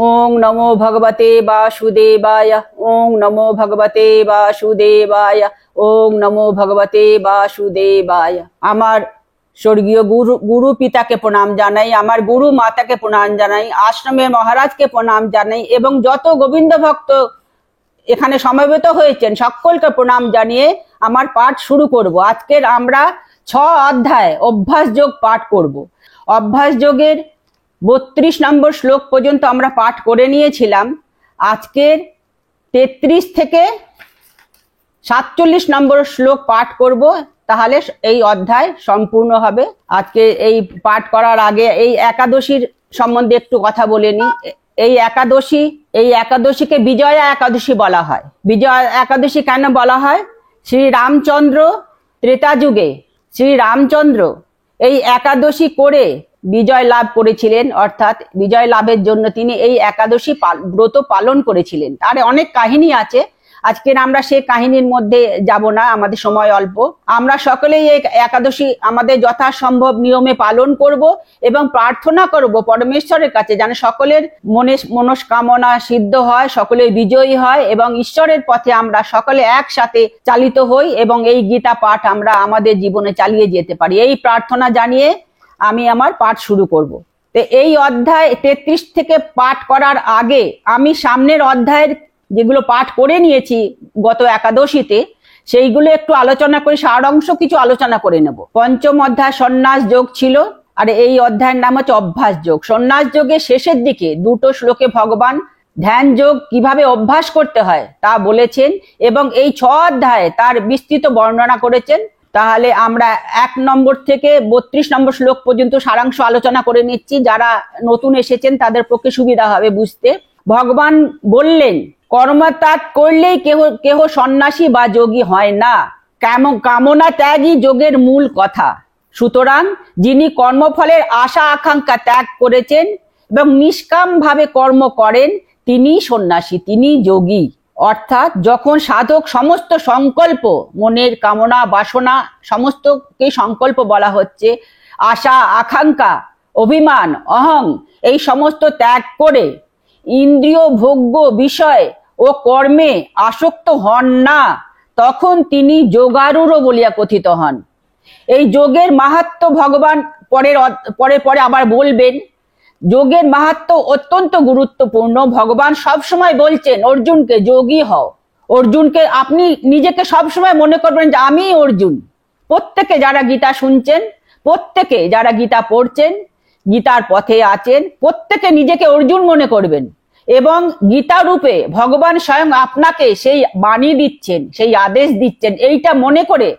ओं नमो भगवते वासुदेवाय। ओं नमो भगवते वासुदेवाय। ओं नमो भगवते वासुदेवाय। আমার স্বর্গীয় গুরু পিতাকে প্রণাম জানাই, আমার গুরু মাতাকে প্রণাম জানাই, আশ্রমের মহারাজকে প্রণাম জানাই এবং যত গোবিন্দ ভক্ত এখানে সমবেত হয়েছেন সকলকে প্রণাম জানিয়ে আমার পাঠ শুরু করব। আজকের আমরা 6 অধ্যায় অভ্যাস যোগ পাঠ করব। অভ্যাস যোগের 32 নম্বর শ্লোক পর্যন্ত আমরা পাঠ করে নিয়েছিলাম। আজকের 33 থেকে 47 নম্বর শ্লোক পাঠ করব, তাহলে এই অধ্যায় সম্পূর্ণ হবে। আজকে এই পাঠ করার আগে এই একাদশীর সম্বন্ধে একটু কথা বলে নি। এই একাদশীকে বিজয়া একাদশী বলা হয়। বিজয়া একাদশী কেন বলা হয়? শ্রী রামচন্দ্র ত্রেতা যুগে শ্রী রামচন্দ্র এই একাদশী করে বিজয় লাভ করেছিলেন, অর্থাৎ বিজয় লাভের জন্য তিনি এই একাদশী ব্রত পালন করেছিলেন। তার অনেক কাহিনী আছে, আজকের আমরা সেই কাহিনীর মধ্যে যাব না, আমাদের সময় অল্প। আমরা সকলেই এই একাদশী আমাদের যথাসম্ভব নিয়মে পালন করব এবং প্রার্থনা করব পরমেশ্বরের কাছে যেন সকলের মনস্কামনা সিদ্ধ হয়, সকলে বিজয়ী হয় এবং ঈশ্বরের পথে আমরা সকলে একসাথে চালিত হই এবং এই গীতা পাঠ আমরা আমাদের জীবনে চালিয়ে যেতে পারি। এই প্রার্থনা জানিয়ে আমি আমার পাঠ শুরু করব। তো এই অধ্যায় 33 থেকে পাঠ করার আগে আমি সামনের অধ্যায়ের যেগুলো পাঠ করে নিয়েছি গত একাদশীতে সেইগুলো একটু আলোচনা করে সারাংশ কিছু আলোচনা করে নেব। পঞ্চম অধ্যায় সন্ন্যাস যোগ ছিল, আর এই অধ্যায়ের নাম হচ্ছে অভ্যাস যোগ। সন্ন্যাস যোগের শেষের দিকে 2টো শ্লোকে ভগবান ধ্যান যোগ কিভাবে অভ্যাস করতে হয় তা বলেছেন এবং এই 6 অধ্যায়ে তার বিস্তৃত বর্ণনা করেছেন। তাহলে আমরা 1 নম্বর থেকে 32 নম্বর শ্লোক পর্যন্ত সারাংশ আলোচনা করে নিচ্ছি, যারা নতুন এসেছেন তাদের পক্ষে সুবিধা হবে বুঝতে। ভগবান বললেন, কর্মত্যাগ করলেই কেহ সন্ন্যাসী বা যোগী হয় না, কামনা ত্যাগই যোগের মূল কথা। সুতরাং যিনি কর্মফলের আশা আকাঙ্ক্ষা ত্যাগ করেছেন এবং নিষ্কাম ভাবে কর্ম করেন তিনি সন্ন্যাসী, তিনি যোগী। অর্থাৎ যখন সাধক সমস্ত সংকল্প, মনের কামনা বাসনা সমস্তকে সংকল্প বলা হচ্ছে, আশা আকাঙ্ক্ষা অভিমান অহং এই সমস্ত ত্যাগ করে ইন্দ্রিয় ভোগ্য বিষয় ও কর্মে আসক্ত হন না, তখন তিনি যোগারূঢ় বলিয়া কথিত হন। এই যোগের মাহাত্ম্য ভগবান পরে আবার বলবেন। যোগের মাহাত্ম্য অত্যন্ত গুরুত্বপূর্ণ। ভগবান সবসময় বলছেন অর্জুনকে যোগী হও। অর্জুনকে আপনি নিজেকে সবসময় মনে করবেন যে আমি অর্জুন। প্রত্যেকে যারা গীতা শুনছেন, প্রত্যেকে যারা গীতা পড়ছেন, গীতার পথে আছেন, প্রত্যেকে নিজেকে অর্জুন মনে করবেন এবং গীতা রূপে ভগবান স্বয়ং আপনাকে সেই বাণী দিচ্ছেন, সেই আদেশ দিচ্ছেন। এইটা মনে করে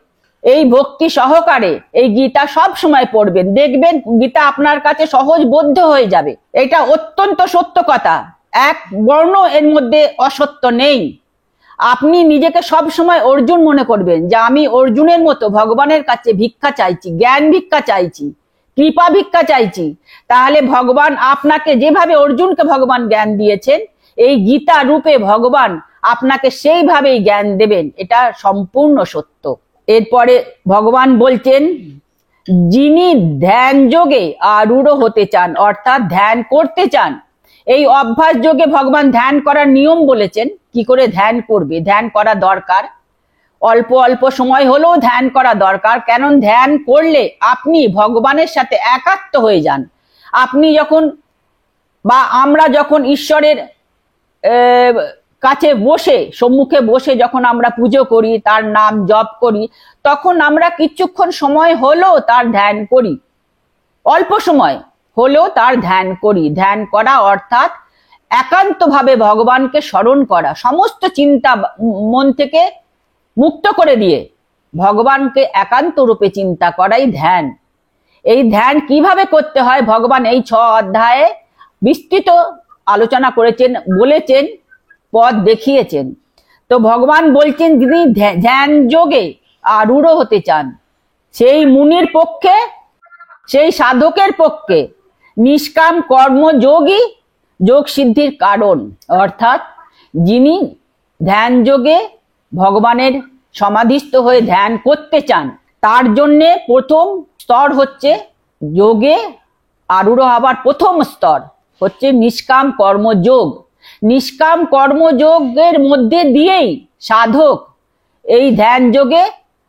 এই ভক্তি সহকারে এই গীতা সব সময় পড়বেন, দেখবেন গীতা আপনার কাছে সহজবোধ্য হয়ে যাবে। এটা অত্যন্ত সত্য কথা, এক বর্ণ এর মধ্যে অসত্য নেই। আপনি নিজেকে সব সময় অর্জুন মনে করবেন যে আমি অর্জুনের মতো ভগবানের কাছে ভিক্ষা চাইছি, জ্ঞান ভিক্ষা চাইছি, কৃপা ভিক্ষা চাইছি। তাহলে ভগবান আপনাকে যেভাবে অর্জুনকে ভগবান জ্ঞান দিয়েছেন, এই গীতা রূপে ভগবান আপনাকে সেইভাবেই জ্ঞান দেবেন। এটা সম্পূর্ণ সত্য। এরপরে ভগবান বলছেন, যিনি ধ্যান যোগে আরূঢ় হতে চান, অর্থাৎ ধ্যান করতে চান। এই অভ্যাস যোগে ভগবান ধ্যান করার নিয়ম বলেছেন, কি করে ধ্যান করবে। ধ্যান করা দরকার, অল্প অল্প সময় হলেও ধ্যান করা দরকার। কেন ধ্যান করলে আপনি ভগবানের সাথে একাত্ম হয়ে যান। আপনি যখন বা আমরা যখন ঈশ্বরের কাছে বসে, সম্মুখে বসে যখন আমরা পুজো করি, তার নাম জপ করি, তখন আমরা কিছুক্ষণ সময় হলেও তার ধ্যান করি, অল্প সময় হলেও তার ধ্যান করি। ধ্যান করা অর্থাৎ একান্তভাবে ভগবানকে স্মরণ করা, সমস্ত চিন্তা মন থেকে মুক্ত করে দিয়ে ভগবানকে একান্ত রূপে চিন্তা করাই ধ্যান। এই ধ্যান কিভাবে করতে হয় ভগবান এই 6 অধ্যায়ে বিস্তৃত আলোচনা করেছেন, বলেছেন, পথ দেখিয়েছেন। তো ভগবান বলছেন যিনি ধ্যান যোগে আরূঢ় হতে চান, সেই মুনির পক্ষে, সেই সাধকের পক্ষে নিষ্কাম কর্মযোগী যোগ সিদ্ধির কারণ। অর্থাৎ যিনি ধ্যান যোগে ভগবানের সমাধিস্থ হয়ে ধ্যান করতে চান, তার জন্যে প্রথম স্তর হচ্ছে যোগে আরূঢ় হবার প্রথম স্তর হচ্ছে নিষ্কাম কর্মযোগ। নিষ্কাম কর্মযোগের মধ্যে দিয়েই সাধক এই ধ্যান যোগে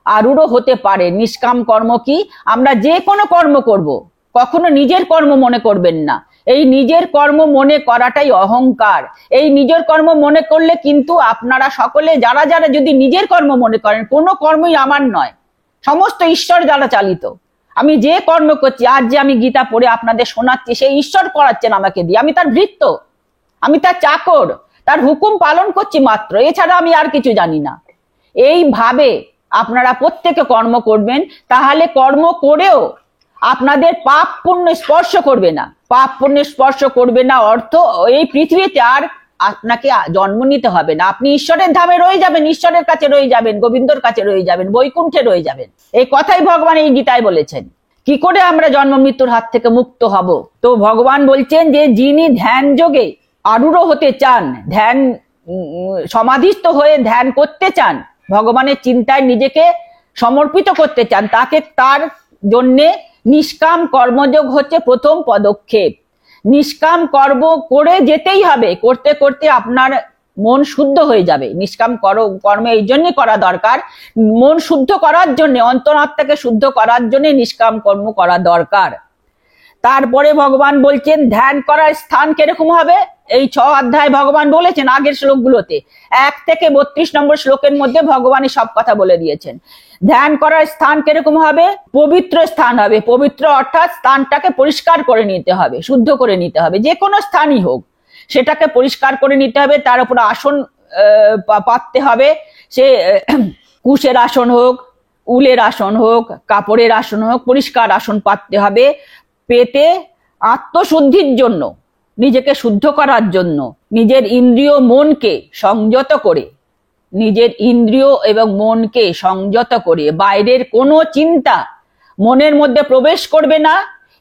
আরূঢ় হতে পারে। নিষ্কাম কর্ম কি? আমরা যে কোনো কর্ম করব, কখনো নিজের কর্ম মনে করবেন না। এই নিজের কর্ম মনে করাটাই অহংকার। এই নিজের কর্ম মনে করলে কিন্তু আপনারা সকলে যারা যারা যদি নিজের কর্ম মনে করেন, কোনো কর্মই আমার নয়, সমস্ত ঈশ্বর দ্বারা চালিত। আমি যে কর্ম করছি, আজ যে আমি গীতা পড়ে আপনাদের শোনাচ্ছি, সেই ঈশ্বর করাচ্ছেন আমাকে দিয়ে। আমি তার ভৃত্য, আমি তার চাকর, তার হুকুম পালন করছি মাত্র, এছাড়া আমি আর কিছু জানি না। এইভাবে আপনারা প্রত্যেকে কর্ম করবেন, তাহলে কর্ম করেও আপনাদের পাপ পুণ্য স্পর্শ করবে না। পাপ পুণ্য স্পর্শ করবে না অর্থ এই পৃথিবীতে আর আপনাকে জন্ম নিতে হবে না। আপনি ঈশ্বরের ধামে রয়ে যাবেন, ঈশ্বরের কাছে রয়ে যাবেন, গোবিন্দর কাছে রয়ে যাবেন, বৈকুণ্ঠে রয়ে যাবেন। এই কথাই ভগবান এই গীতায় বলেছেন। কি করে আমরা জন্ম মৃত্যুর হাত থেকে মুক্ত হব? তো ভগবান বলছেন যে যিনি ধ্যান যোগে আরূঢ় হতে চান, ধ্যান সমাধিস্থ হয়ে ধ্যান করতে চান, ভগবানের চিন্তায় নিজেকে সমর্পিত করতে চান, তাকে তার জন্যে নিষ্কাম কর্মযোগ হচ্ছে প্রথম পদক্ষেপ। নিষ্কাম কর্ম করে যেতেই হবে, করতে করতে আপনার মন শুদ্ধ হয়ে যাবে। নিষ্কাম কর্ম এই জন্য করা দরকার, মন শুদ্ধ করার জন্য, অন্তরাত্মাকে শুদ্ধ করার জন্য নিষ্কাম কর্ম করা দরকার। তারপরে ভগবান বলছেন ধ্যান করার স্থান কিরকম হবে। এই 6 অধ্যায় ভগবান বলেছেন আগের শ্লোকগুলোতে, 1 থেকে 32 নম্বর শ্লোকের মধ্যে ভগবানই সব কথা বলে দিয়েছেন। ধ্যান করার স্থান কিরকম হবে? পবিত্র স্থান হবে। পবিত্র অর্থাৎ স্থানটাকে পরিষ্কার করে নিতে হবে, শুদ্ধ করে নিতে হবে। যে কোনো স্থানই হোক, সেটাকে পরিষ্কার করে নিতে হবে। তার উপর আসন পাততে হবে। সে কুশের আসন হোক, উলের আসন হোক, কাপড়ের আসন হোক, পরিষ্কার আসন পাততে হবে। পেতে আত্মশুদ্ধির জন্য, নিজেকে শুদ্ধ করার জন্য, নিজের ইন্দ্রিয় মনকে সংযত করে, নিজের ইন্দ্রিয় এবং মনকে সংযত করে বাইরের কোনো চিন্তা মনের মধ্যে প্রবেশ করবে না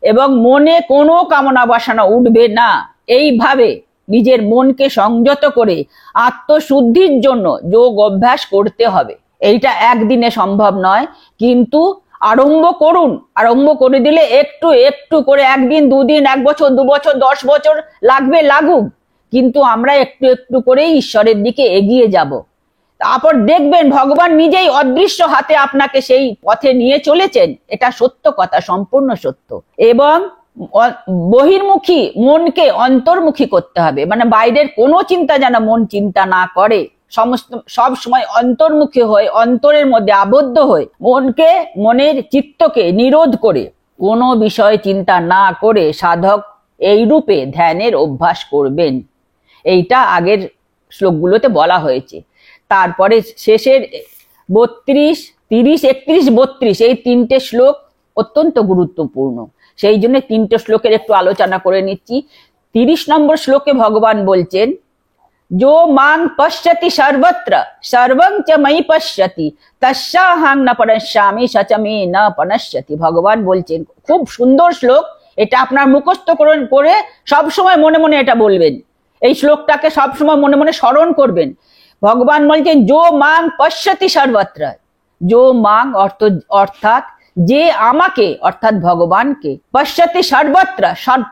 এবং মনে কোনো কামনা বাসনা উঠবে না। এইভাবে নিজের মনকে সংযত করে আত্মশুদ্ধির জন্য যোগ অভ্যাস করতে হবে। এইটা একদিনে সম্ভব নয়, কিন্তু আরম্ভ করুন। আরম্ভ করে দিলে একটু একটু করে, 1 দিন 2 দিন, 1 বছর 2 বছর 10 বছর লাগবে, লাগুক, কিন্তু আমরা একটু একটু করে ঈশ্বরের দিকে এগিয়ে যাব। তারপর দেখবেন ভগবান নিজেই অদৃশ্য হাতে আপনাকে সেই পথে নিয়ে চলেছেন। এটা সত্য কথা, সম্পূর্ণ সত্য। এবং বহির্মুখী মনকে অন্তর্মুখী করতে হবে, মানে বাইরের কোনো চিন্তা যেন মন চিন্তা না করে, সব সময় অন্তর্মুখী হয়ে, অন্তরের মধ্যে আবদ্ধ হয়ে, মনের চিত্তকে নিরোধ করে কোনো বিষয়ে চিন্তা না করে সাধক এই রূপে ধ্যানের অভ্যাস করবেন। এইটা আগের শ্লোকগুলোতে বলা হয়েছে। তারপরে শেষের 32, 30, 31, 32 এই 3টে শ্লোক অত্যন্ত গুরুত্বপূর্ণ। সেই জন্য 3টে শ্লোকের একটু আলোচনা করে নিচ্ছি। 30 নম্বর শ্লোকে ভগবান বলছেন, जो मां पश्यति सर्वत्र सर्वं च मयि पश्यति तस्याहं न पश्यामि स च मे न पश्यति। ভগবান বলছেন, খুব সুন্দর শ্লোক। এটা আপনার মুখস্থ করে সব সময় মনে মনে এটা বলবেন। এই শ্লোকটাকে সব সময় মনে মনে স্মরণ করবেন। ভগবান বলছেন जो मां पश्यति सर्वत्र, जो मां অর্থাৎ যে আমাকে, অর্থাৎ ভগবানকে, পশ্যতি সর্বত্র,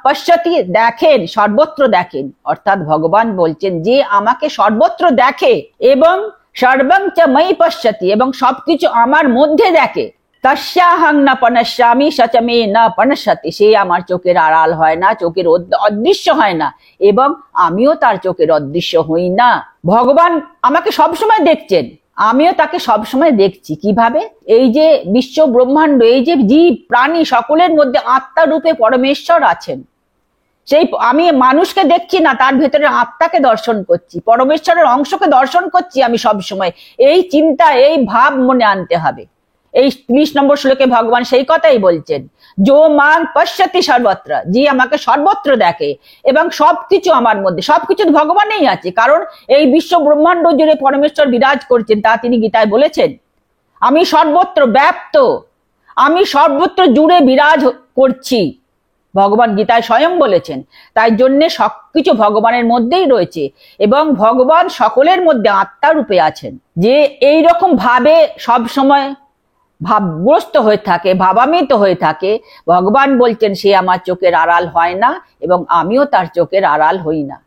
পশ্যতি দেখেন, সর্বত্র দেখেন, অর্থাৎ ভগবান বলছেন যে আমাকে সর্বত্র দেখে এবং সর্বং চ ময়ি পশ্যতি, এবং সবকিছু আমার মধ্যে দেখে। তস্যাহং ন পশ্যামি স চ মে ন পশ্যতি, সে আমার চোখের আড়াল হয় না, চোখের অদৃশ্য হয় না, এবং আমিও তার চোখের অদৃশ্য হই না। ভগবান আমাকে সবসময় দেখছেন, আমিও তাকে সবসময় দেখছি। কিভাবে? এই যে বিশ্ব ব্রহ্মাণ্ড, এই যে জীব প্রাণী, সকলের মধ্যে আত্মা রূপে পরমেশ্বর আছেন। সেই আমি মানুষকে দেখছি না, তার ভেতরে আত্মাকে দর্শন করছি, পরমেশ্বরের অংশকে দর্শন করছি আমি সব সময়। এই চিন্তা, এই ভাব মনে আনতে হবে। এই 30 নম্বর শ্লোকে ভগবান সেই কথাই বলছেন, जो मां पश्यति सर्वत्र, যে আমাকে সর্বত্র দেখে এবং সবকিছু আমার মধ্যে, সবকিছু ভগবানেই আছে। কারণ এই বিশ্ব ব্রহ্মাণ্ড জুড়ে পরমেশ্বর বিরাজ করছেন, তা তিনি গীতায় বলেছেন। আমি সর্বত্র ব্যাপ্ত, আমি সর্বত্র জুড়ে বিরাজ করছি, ভগবান গীতায় স্বয়ং বলেছেন। তাই জন্য সবকিছু ভগবানের মধ্যেই রয়েছে এবং ভগবান সকলের মধ্যে আত্মা রূপে আছেন। যে এই রকম ভাবে সব সময় ভাবগ্রস্ত হয়ে থাকে, ভাবান্বিত হয়ে থাকে, ভগবান বলছেন সে আমার চোখের আড়াল হয় না এবং আমিও তার চোখের আড়াল হই না।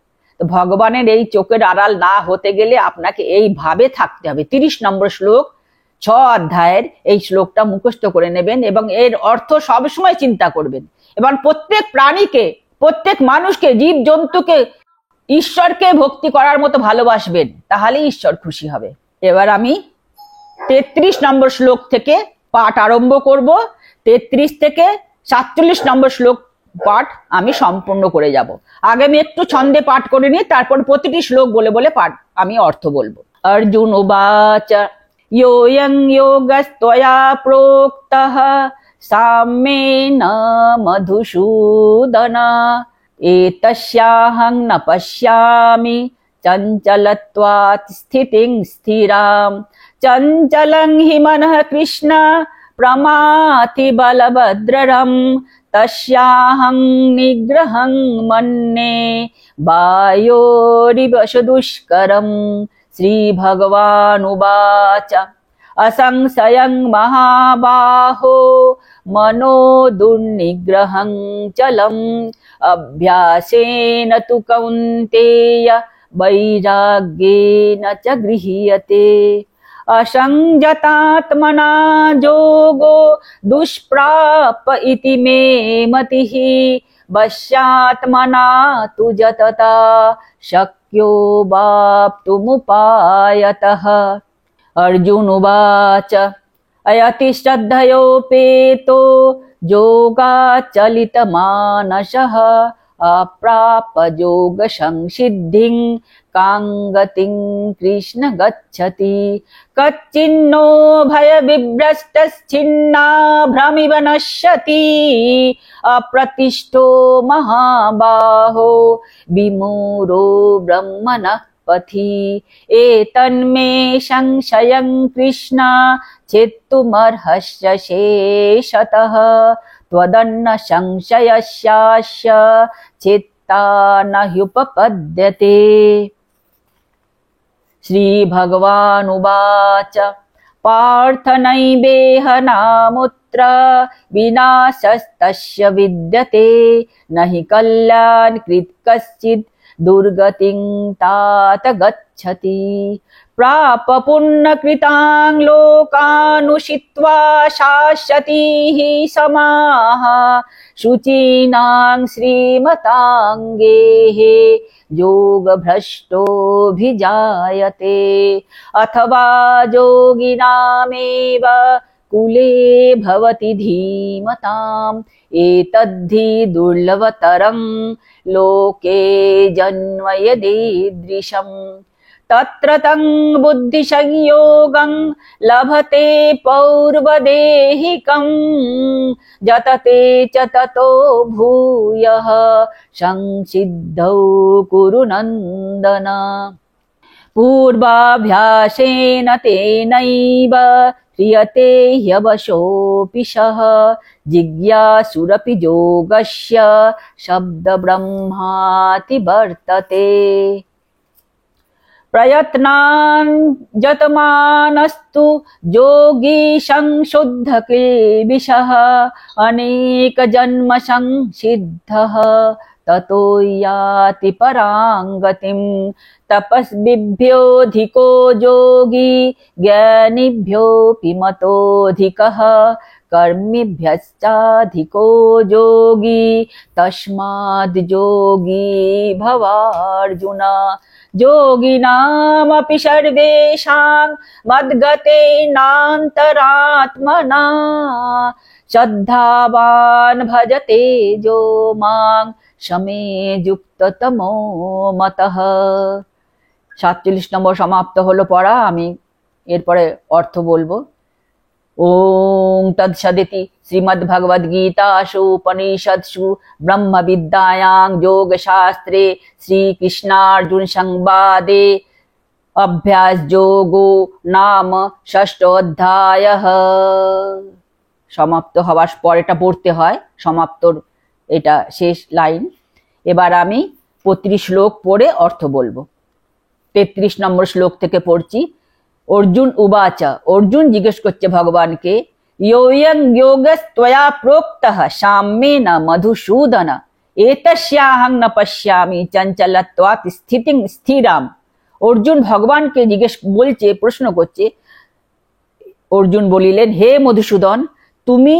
তো ভগবানের এই চোখের আড়াল না হতে গেলে আপনাকে এইভাবে থাকতে হবে। 30 নম্বর শ্লোক 6 অধ্যায়ের এই শ্লোকটা মুখস্থ করে নেবেন এবং এর অর্থ সবসময় চিন্তা করবেন। এবার প্রত্যেক প্রাণীকে, প্রত্যেক মানুষকে, জীব জন্তুকে ঈশ্বরকে ভক্তি করার মতো ভালোবাসবেন, তাহলে ঈশ্বর খুশি হবে। এবার আমি 33 নম্বর শ্লোক থেকে পাঠ আরম্ভ করব। 33 থেকে 47 নম্বর শ্লোক পাঠ আমি সম্পূর্ণ করে যাব। আগে আমি একটু ছন্দে পাঠ করে নিই, তারপর প্রতিটি শ্লোক বলে বলে পাঠ আমি অর্থ বলবো। অর্জুন উবাচ योऽयं योगस्त्वया प्रोक्तः साम्येन मधुसूदन एतस्याहं न पश्यामि चञ्चलत्वात् स्थितिं स्थिरां चञ्चलं हि मनः कृष्ण प्रमाथि बलभद्ररं तस्याहं निग्रहं मन्ये वायोरिव दुष्करम्। श्रीभगवानुवाच असंशयं महाबाहो मनो दुर्निग्रहं चलम् अभ्यासेन तु कौन्तेय वैराग्येन च गृह्यते। असंयतात्मना योगो दुष्प्राप इति मे मतिः वश्यात्मना तु यतता शक्यो वाप्तुमुपायतः। अर्जुन उवाच अयतिश्रद्धयोपेतो योगाचलितमानसः अप्राप योगसंसिद्धिं कां गतिं कृष्ण गच्छति। कच्चिन्नो भयविभ्रष्टश्छिन्नाभ्रमिव नश्यति अप्रतिष्ठो महाबाहो विमूढो ब्रह्मणः पथि। एतन्मे संशयं कृष्ण चेत्तुमर्हस्य शेषतः त्वदन्न संशयस्यास्य चित्ता न ह्युपपद्यते। श्रीभगवानुवाच पार्थ नैवेह नामुत्र विनाशस्तस्य विद्यते न हि कल्याणकृत् कश्चित् दुर्गतिं तात गच्छति। प्राप पुण्यकृतां लोकानुषित्वा शाश्वती हि समाः शुचीनां श्रीमताङ्गेः योगभ्रष्टोऽभिजायते। अथवा योगिनामेव कुले भवति धीमताम् एतद्धि दुर्लभतरं लोके जन्म यदीदृशम्। तत्र तं बुद्धिसंयोगं लभते पौर्वदेहिकं जतते च ततो भूयः संसिद्धौ कुरु नन्दन। पूर्वाभ्यासेन तेनैव क्रियते ह्यवशोऽपि सः जिज्ञासुरपि योगस्य शब्दब्रह्माति वर्तते। प्रयत्नान् यतमानस्तु योगी संशुद्ध किल्बिषः अनेक जन्म संसिद्धः ततो याति परां गतिम्। तपस्विभ्योऽधिको योगी ज्ञानिभ्योऽपि मतोऽधिकः कर्मिभ्यश्चाधिको योगी तस्माद् योगी भवार्जुन। योगिनामपि सर्वेषां मद्गतेनान्तरात्मना श्रद्धावान् भजते जो मां समे युक्ततमो मतः। 47 নম্বর সমাপ্ত হলো পড়া। আমি এরপরে অর্থ বলবো। ओम तत्सदिति श्रीमद्भगवद्गीतासु उपनिषत्सु ब्रह्मविद्यायां योगशास्त्रे श्रीकृष्णार्जुन संवादे अभ्यास योगो नाम षष्ठ अध्यायः। সমাপ্ত হওয়ার পর এটা পড়তে হয়, সমাপ্তর এটা শেষ লাইন। এবার আমি 35 শ্লোক পড়ে অর্থ বলবো। 33 নম্বর শ্লোক থেকে পড়ছি। অর্জুন উবাচা, অর্জুন জিজ্ঞেস করছে ভগবানকে, योऽयं योगस्त्वया प्रोक्तः साम्येन मधुसूदन एतस्याहं न पश्यामि चञ्चलत्वात् स्थितिं স্থিরাম। অর্জুন ভগবানকে বলছে, প্রশ্ন করছে। অর্জুন বলিলেন, হে মধুসূদন, তুমি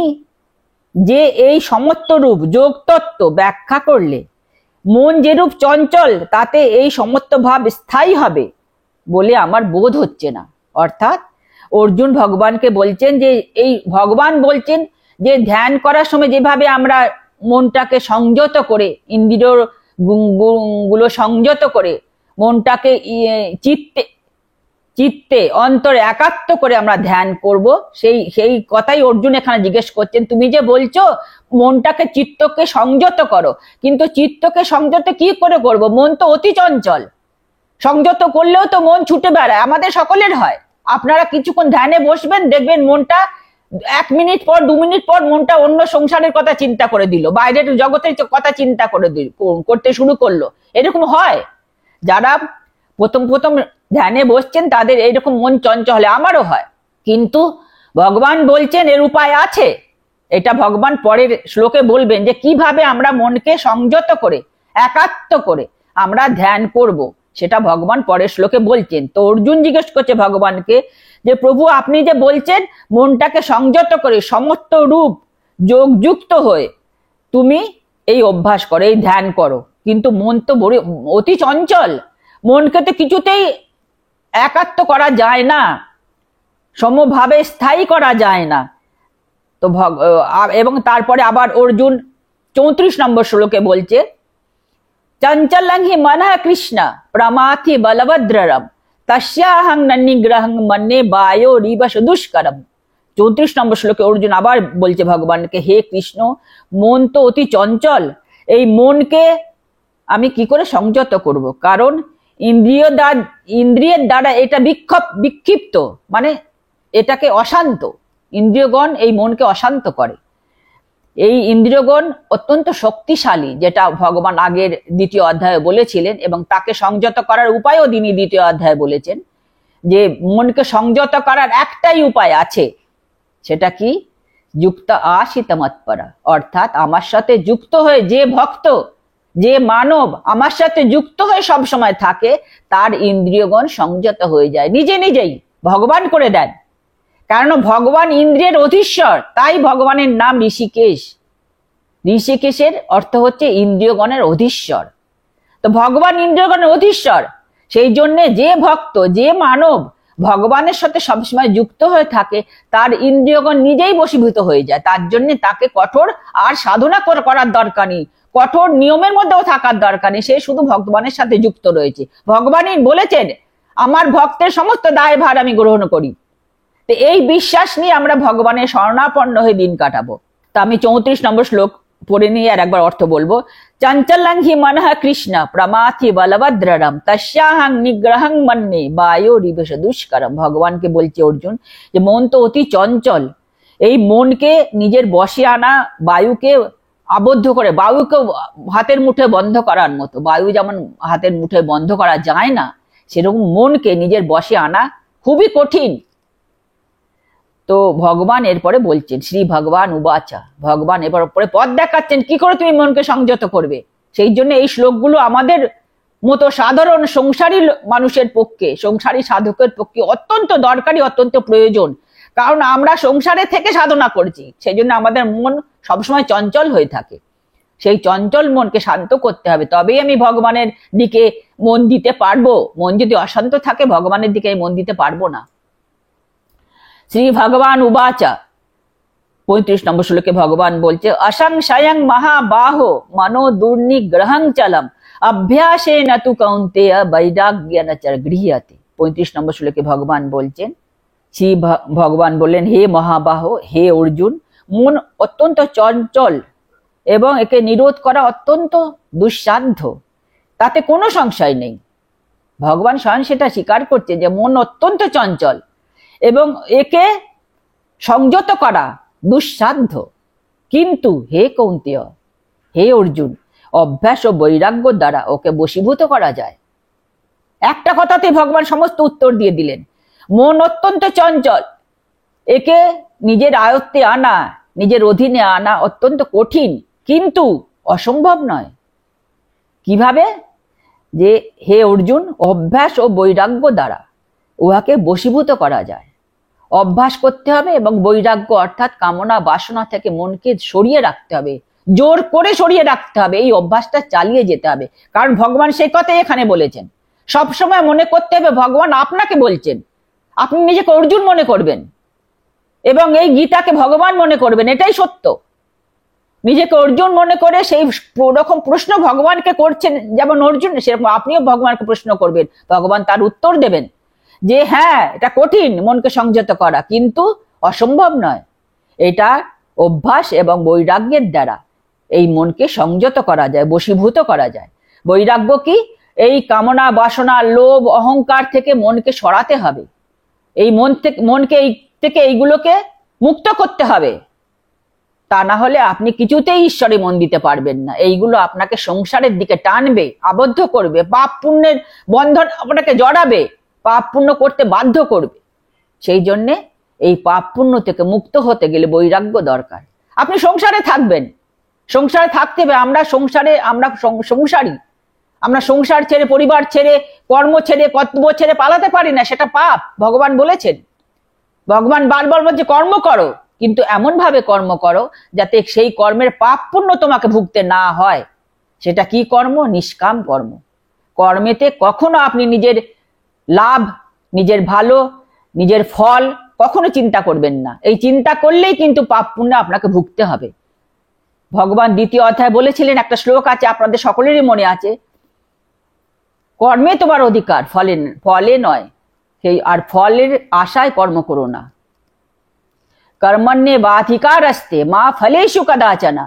যে এই সমস্ত রূপ যোগ তত্ত্ব ব্যাখ্যা করলে, মন যেরূপ চঞ্চল তাতে এই সমস্ত ভাব স্থায়ী হবে বলে আমার বোধ হচ্ছে না। অর্থাৎ অর্জুন ভগবানকে বলছেন যে এই ভগবান বলছেন যে ধ্যান করার সময় যেভাবে আমরা মনটাকে সংযত করে, ইন্দ্রিয় গুলো সংযত করে মনটাকে চিত্তে অন্তরে একাত্ম করে আমরা ধ্যান করব, সেই কথাই অর্জুন এখানে জিজ্ঞেস করছেন। তুমি যে বলছো মনটাকে চিত্তকে সংযত করো, কিন্তু চিত্তকে সংযত কি করে করব? মন তো অতি চঞ্চল, সংযত করলেও তো মন ছুটে বেড়ায়, আমাদের সকলের হয়। আপনারা কিছুক্ষণ ধ্যানে বসবেন, দেখবেন মনটা 1 মিনিট পর 2 মিনিট পর মনটা অন্য সংসারের কথা চিন্তা করে দিল, বাইরের জগতের কথা চিন্তা করতে শুরু করলো। এরকম হয়, যারা প্রথম ধ্যানে বসছেন তাদের এইরকম মন চঞ্চল হলে, আমারও হয়। কিন্তু ভগবান বলছেন এর উপায় আছে। এটা ভগবান পরের শ্লোকে বলবেন যে কিভাবে আমরা মনকে সংযত করে একাত্ম করে আমরা ধ্যান করব, সেটা ভগবান পরের শ্লোকে বলছেন। তো অর্জুন জিজ্ঞেস করছে ভগবানকে যে প্রভু, আপনি যে বলছেন মনটাকে সংযত করে সমস্ত রূপ যোগযুক্ত হয়ে তুমি এই অভ্যাস করো, এই ধ্যান করো, কিন্তু মন তো অতি চঞ্চল, মনকে তো কিছুতেই একাত্ম করা যায় না, সমভাবে স্থায়ী করা যায় না। তো এবং তারপরে আবার অর্জুন 34 নম্বর শ্লোকে বলছে, চঞ্চলং হি মনঃ কৃষ্ণ প্রমাথি বলভদ্ররম তস্যাহং নিগ্রহং মন্যে বায়োরিব দুষ্করম। 34 নম্বর শ্লোকে অর্জুন আবার বলছে ভগবানকে, হে কৃষ্ণ, মন তো অতি চঞ্চল, এই মনকে আমি কি করে সংযত করব? কারণ ইন্দ্রিয়ের দ্বারা এটা বিক্ষিপ্ত, মানে এটাকে অশান্ত, ইন্দ্রিয়গণ এই মনকে অশান্ত করে। এই ইন্দ্রিয়গণ অত্যন্ত শক্তিশালী, যেটা ভগবান আগের 2য় অধ্যায়ে বলেছিলেন, এবং তাকে সংযত করার উপায়ও তিনি 2য় অধ্যায়ে বলেছেন যে মনকে সংযত করার একটাই উপায় আছে, সেটা কি? যুক্ত আশিত মৎপরা, অর্থাৎ আমার সাথে যুক্ত হয়ে যে ভক্ত, যে মানব আমার সাথে যুক্ত হয়ে সব সময় থাকে, তার ইন্দ্রিয়গণ সংযত হয়ে যায় নিজেই, ভগবান করে দেন। কারণ ভগবান ইন্দ্রিয়ের অধীশ্বর, তাই ভগবানের নাম ঋষিকেশ। ঋষিকেশের অর্থ হচ্ছে ইন্দ্রিয়গণের অধীশ্বর। তো ভগবান ইন্দ্রিয়গণের অধীশ্বর, সেই জন্য যে ভক্ত, যে মানব ভগবানের সাথে সবসময় যুক্ত হয়ে থাকে, তার ইন্দ্রিয়গণ নিজেই বশীভূত হয়ে যায়। তার জন্য তাকে কঠোর আর সাধনা করার দরকার নেই, কঠোর নিয়মের মধ্যেও থাকার দরকার নেই, সে শুধু ভগবানের সাথে যুক্ত রয়েছে। ভগবানই বলেছেন, আমার ভক্তের সমস্ত দায়ভার আমি গ্রহণ করি। তো এই বিশ্বাস নিয়ে আমরা ভগবানের শরণাপন্ন হয়ে দিন কাটাবো। তা আমি 34 নম্বর শ্লোক পড়ে নিয়ে আর একবার অর্থ বলবো। চঞ্চলং হি মনঃ কৃষ্ণ প্রমাথি বলভদ্ররম তস্যাহং নিগ্রহং মন্যে বায়োরিব দুষ্করম। ভগবানকে বলছে অর্জুন যে মন তো অতি চঞ্চল, এই মনকে নিজের বশে আনা, বায়ুকে আবদ্ধ করে, বায়ুকে হাতের মুঠে বন্ধ করার মতো, বায়ু যেমন হাতের মুঠে বন্ধ করা যায় না, সেরকম মনকে নিজের বশে আনা খুবই কঠিন। তো ভগবান এরপরে বলছেন, শ্রী ভগবান উবাচা, ভগবান এরপরে পথ দেখাচ্ছেন কি করে তুমি মনকে সংযত করবে। সেই জন্য এই শ্লোকগুলো আমাদের মতো সাধারণ সংসারী মানুষের পক্ষে, সংসারী সাধকের পক্ষে অত্যন্ত দরকারি, অত্যন্ত প্রয়োজন। কারণ আমরা সংসারে থেকে সাধনা করছি, সেই জন্য আমাদের মন সবসময় চঞ্চল হয়ে থাকে। সেই চঞ্চল মনকে শান্ত করতে হবে, তবেই আমি ভগবানের দিকে মন দিতে পারবো। মন যদি অশান্ত থাকে, ভগবানের দিকে মন দিতে পারবো না। শ্রী ভগবান উবাচা 35 নম্বর শ্লোকে ভগবান বলছে, অসংশয়ং মহাবাহ মনো দুর্নিগ্রহং চলম অভ্যাসেন তু কৌন্তেয় বৈরাগ্যেন চ গৃহ্যতে। 35 নম্বর শ্লোকে ভগবান বলছেন, শ্রী ভগবান বললেন, হে মহাবাহ, হে অর্জুন, মন অত্যন্ত চঞ্চল এবং একে নিরোধ করা অত্যন্ত দুঃসাধ্য, তাতে কোনো সংশয় নেই। ভগবান স্বয়ং সেটা স্বীকার করছে যে মন অত্যন্ত চঞ্চল এবং একে সংযত করা দুঃসাধ্য। কিন্তু হে কৌন্তেয়, হে অর্জুন, অভ্যাস ও বৈরাগ্য দ্বারা ওকে বশীভূত করা যায়। একটা কথাতে ভগবান সমস্ত উত্তর দিয়ে দিলেন। মন অত্যন্ত চঞ্চল, একে নিজের আয়ত্তে আনা, নিজের অধীনে আনা অত্যন্ত কঠিন, কিন্তু অসম্ভব নয়। কিভাবে? যে হে অর্জুন, অভ্যাস ও বৈরাগ্য দ্বারা উহাকে বশীভূত করা যায়। অভ্যাস করতে হবে এবং বৈরাগ্য অর্থাৎ কামনা বাসনা থেকে মনকে সরিয়ে রাখতে হবে, জোর করে সরিয়ে রাখতে হবে। এই অভ্যাসটা চালিয়ে যেতে হবে, কারণ ভগবান সেই কথাই এখানে বলেছেন। সবসময় মনে করতে হবে ভগবান আপনাকে বলছেন, আপনি নিজেকে অর্জুন মনে করবেন এবং এই গীতাকে ভগবান মনে করবেন, এটাই সত্য। নিজেকে অর্জুন মনে করে সেই রকম প্রশ্ন ভগবানকে করছেন, যেমন অর্জুন, সেরকম আপনিও ভগবানকে প্রশ্ন করবেন, ভগবান তার উত্তর দেবেন যে হ্যাঁ, এটা কঠিন মনকে সংযত করা, কিন্তু অসম্ভব নয়। এটা অভ্যাস এবং বৈরাগ্যের দ্বারা এই মনকে সংযত করা যায়, বশীভূত করা যায়। বৈরাগ্য কি? এই কামনা বাসনা লোভ অহংকার থেকে মনকে সরাতে হবে, এই মনকে এই থেকে এইগুলোকে মুক্ত করতে হবে। তা না হলে আপনি কিছুতেই ঈশ্বরে মন দিতে পারবেন না। এইগুলো আপনাকে সংসারের দিকে টানবে, আবদ্ধ করবে, পাপ পুণ্যের বন্ধন আপনাকে জড়াবে, পাপ পুণ্য করতে বাধ্য করবে। সেই জন্যে এই পাপ পুণ্য থেকে মুক্ত হতে গেলে বৈরাগ্য দরকার। আপনি সংসারে থাকবেন, সংসারে থাকতে হবে। আমরা সংসারী, আমরা সংসার ছেড়ে, পরিবার ছেড়ে, কর্ম ছেড়ে, কর্তব্য ছেড়ে পালাতে পারি না, সেটা পাপ। ভগবান বলেছেন, ভগবান বারবার বলছে কর্ম করো, কিন্তু এমন ভাবে কর্ম করো যাতে সেই কর্মের পাপ পুণ্য তোমাকে ভুগতে না হয়। সেটা কি কর্ম? নিষ্কাম কর্ম। কর্মেতে কখনো আপনি নিজের লাভ, নিজের ভালো, নিজের ফল কখনো চিন্তা করবেন না। এই চিন্তা করলেই কিন্তু পাপ পুণ্য আপনাকে ভুগতে হবে। ভগবান দ্বিতীয় অধ্যায় বলেছিলেন, একটা শ্লোক আছে আপনাদের সকলেরই মনে আছে, কর্মে তোমার অধিকার, ফলে নয়। সেই আর ফলের আশায় কর্ম করো না। कर्मण्ये वाधिकारस्ते मा फलेषु कदाचन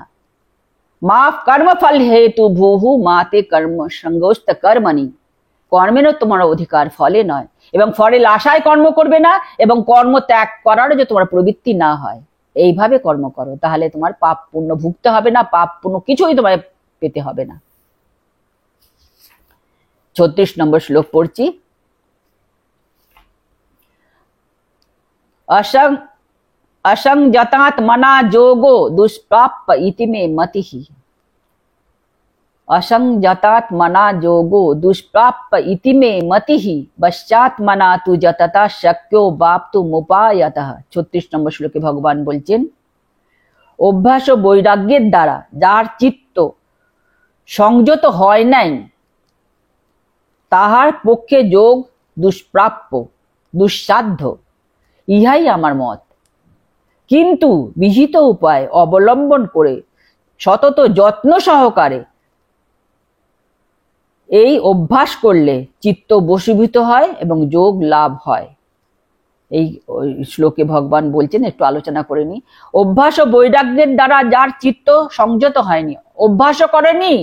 मा कर्मफल हेतु भूहु माते कर्म संगोस्त कर्मणि। কর্মেরও তোমার অধিকার, ফলে নয়। এবং ফলের আশায় কর্ম করবে না, এবং কর্ম ত্যাগ করারও যে তোমার প্রবৃত্তি না হয়। এইভাবে কর্ম করো, তাহলে তোমার পাপ পুণ্য ভুগতে হবে না, পাপ পুণ্য কিছুই তোমার পেতে হবে না। 36 নম্বর শ্লোক পড়ছি। असंजतात मना जोगो दुष्प्राप्य इति मे मतिहि। असंजतात मना जोगो दुष्प्राप्य इति मे मतिहि पश्चात मना तु जतता शक्यो बाप्तु मुपायतः। 36 নম্বর শ্লোকে ভগবান বলছেন, অভ্যাস ও বৈরাগ্যের দ্বারা যার চিত্ত সংযত হয় নাই, তাহার পক্ষে যোগ দুষ্প্রাপ্য, দুঃসাধ্য, ইহাই আমার মত। কিন্তু বিহিত উপায় অবলম্বন করে সতত যত্ন সহকারে এই অভ্যাস করলে চিত্ত বশীভূত হয় এবং যোগ লাভ হয়। এই শ্লোকে ভগবান বলছেন, একটু আলোচনা করে নি। অভ্যাস ও বৈরাগ্যের দ্বারা যার চিত্ত সংযত হয়নি, অভ্যাসও করেনি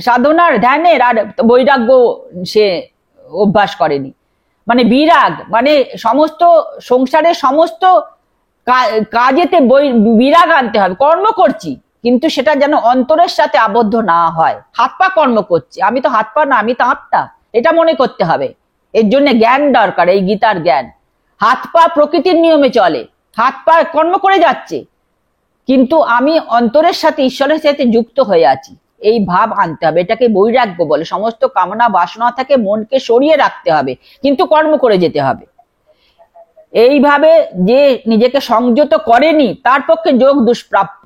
সাধনার ধ্যানের, আর বৈরাগ্য সে অভ্যাস করেনি, মানে বিরাগ, মানে সমস্ত সংসারের সমস্ত কাজেতে বিরাগ আনতে হবে। কর্ম করছি, কিন্তু সেটা যেন অন্তরের সাথে আবদ্ধ না হয়। হাত পা কর্ম করছি, আমি তো হাত পা না, আমি তো আত্মা, এটা মনে করতে হবে। এর জন্য জ্ঞান দরকার, এই গীতার জ্ঞান। হাত পা প্রকৃতির নিয়মে চলে, হাত পা কর্ম করে যাচ্ছে, কিন্তু আমি অন্তরের সাথে, ঈশ্বরের সাথে যুক্ত হয়ে আছি, এই ভাব আনতে হবে। এটাকে বৈরাগ্য বলে। সমস্ত কামনা বাসনা থেকে মনকে সরিয়ে রাখতে হবে, কিন্তু কর্ম করে যেতে হবে। এইভাবে যে নিজেকে সংযত করেনি, তার পক্ষে যোগ দুষ্প্রাপ্য,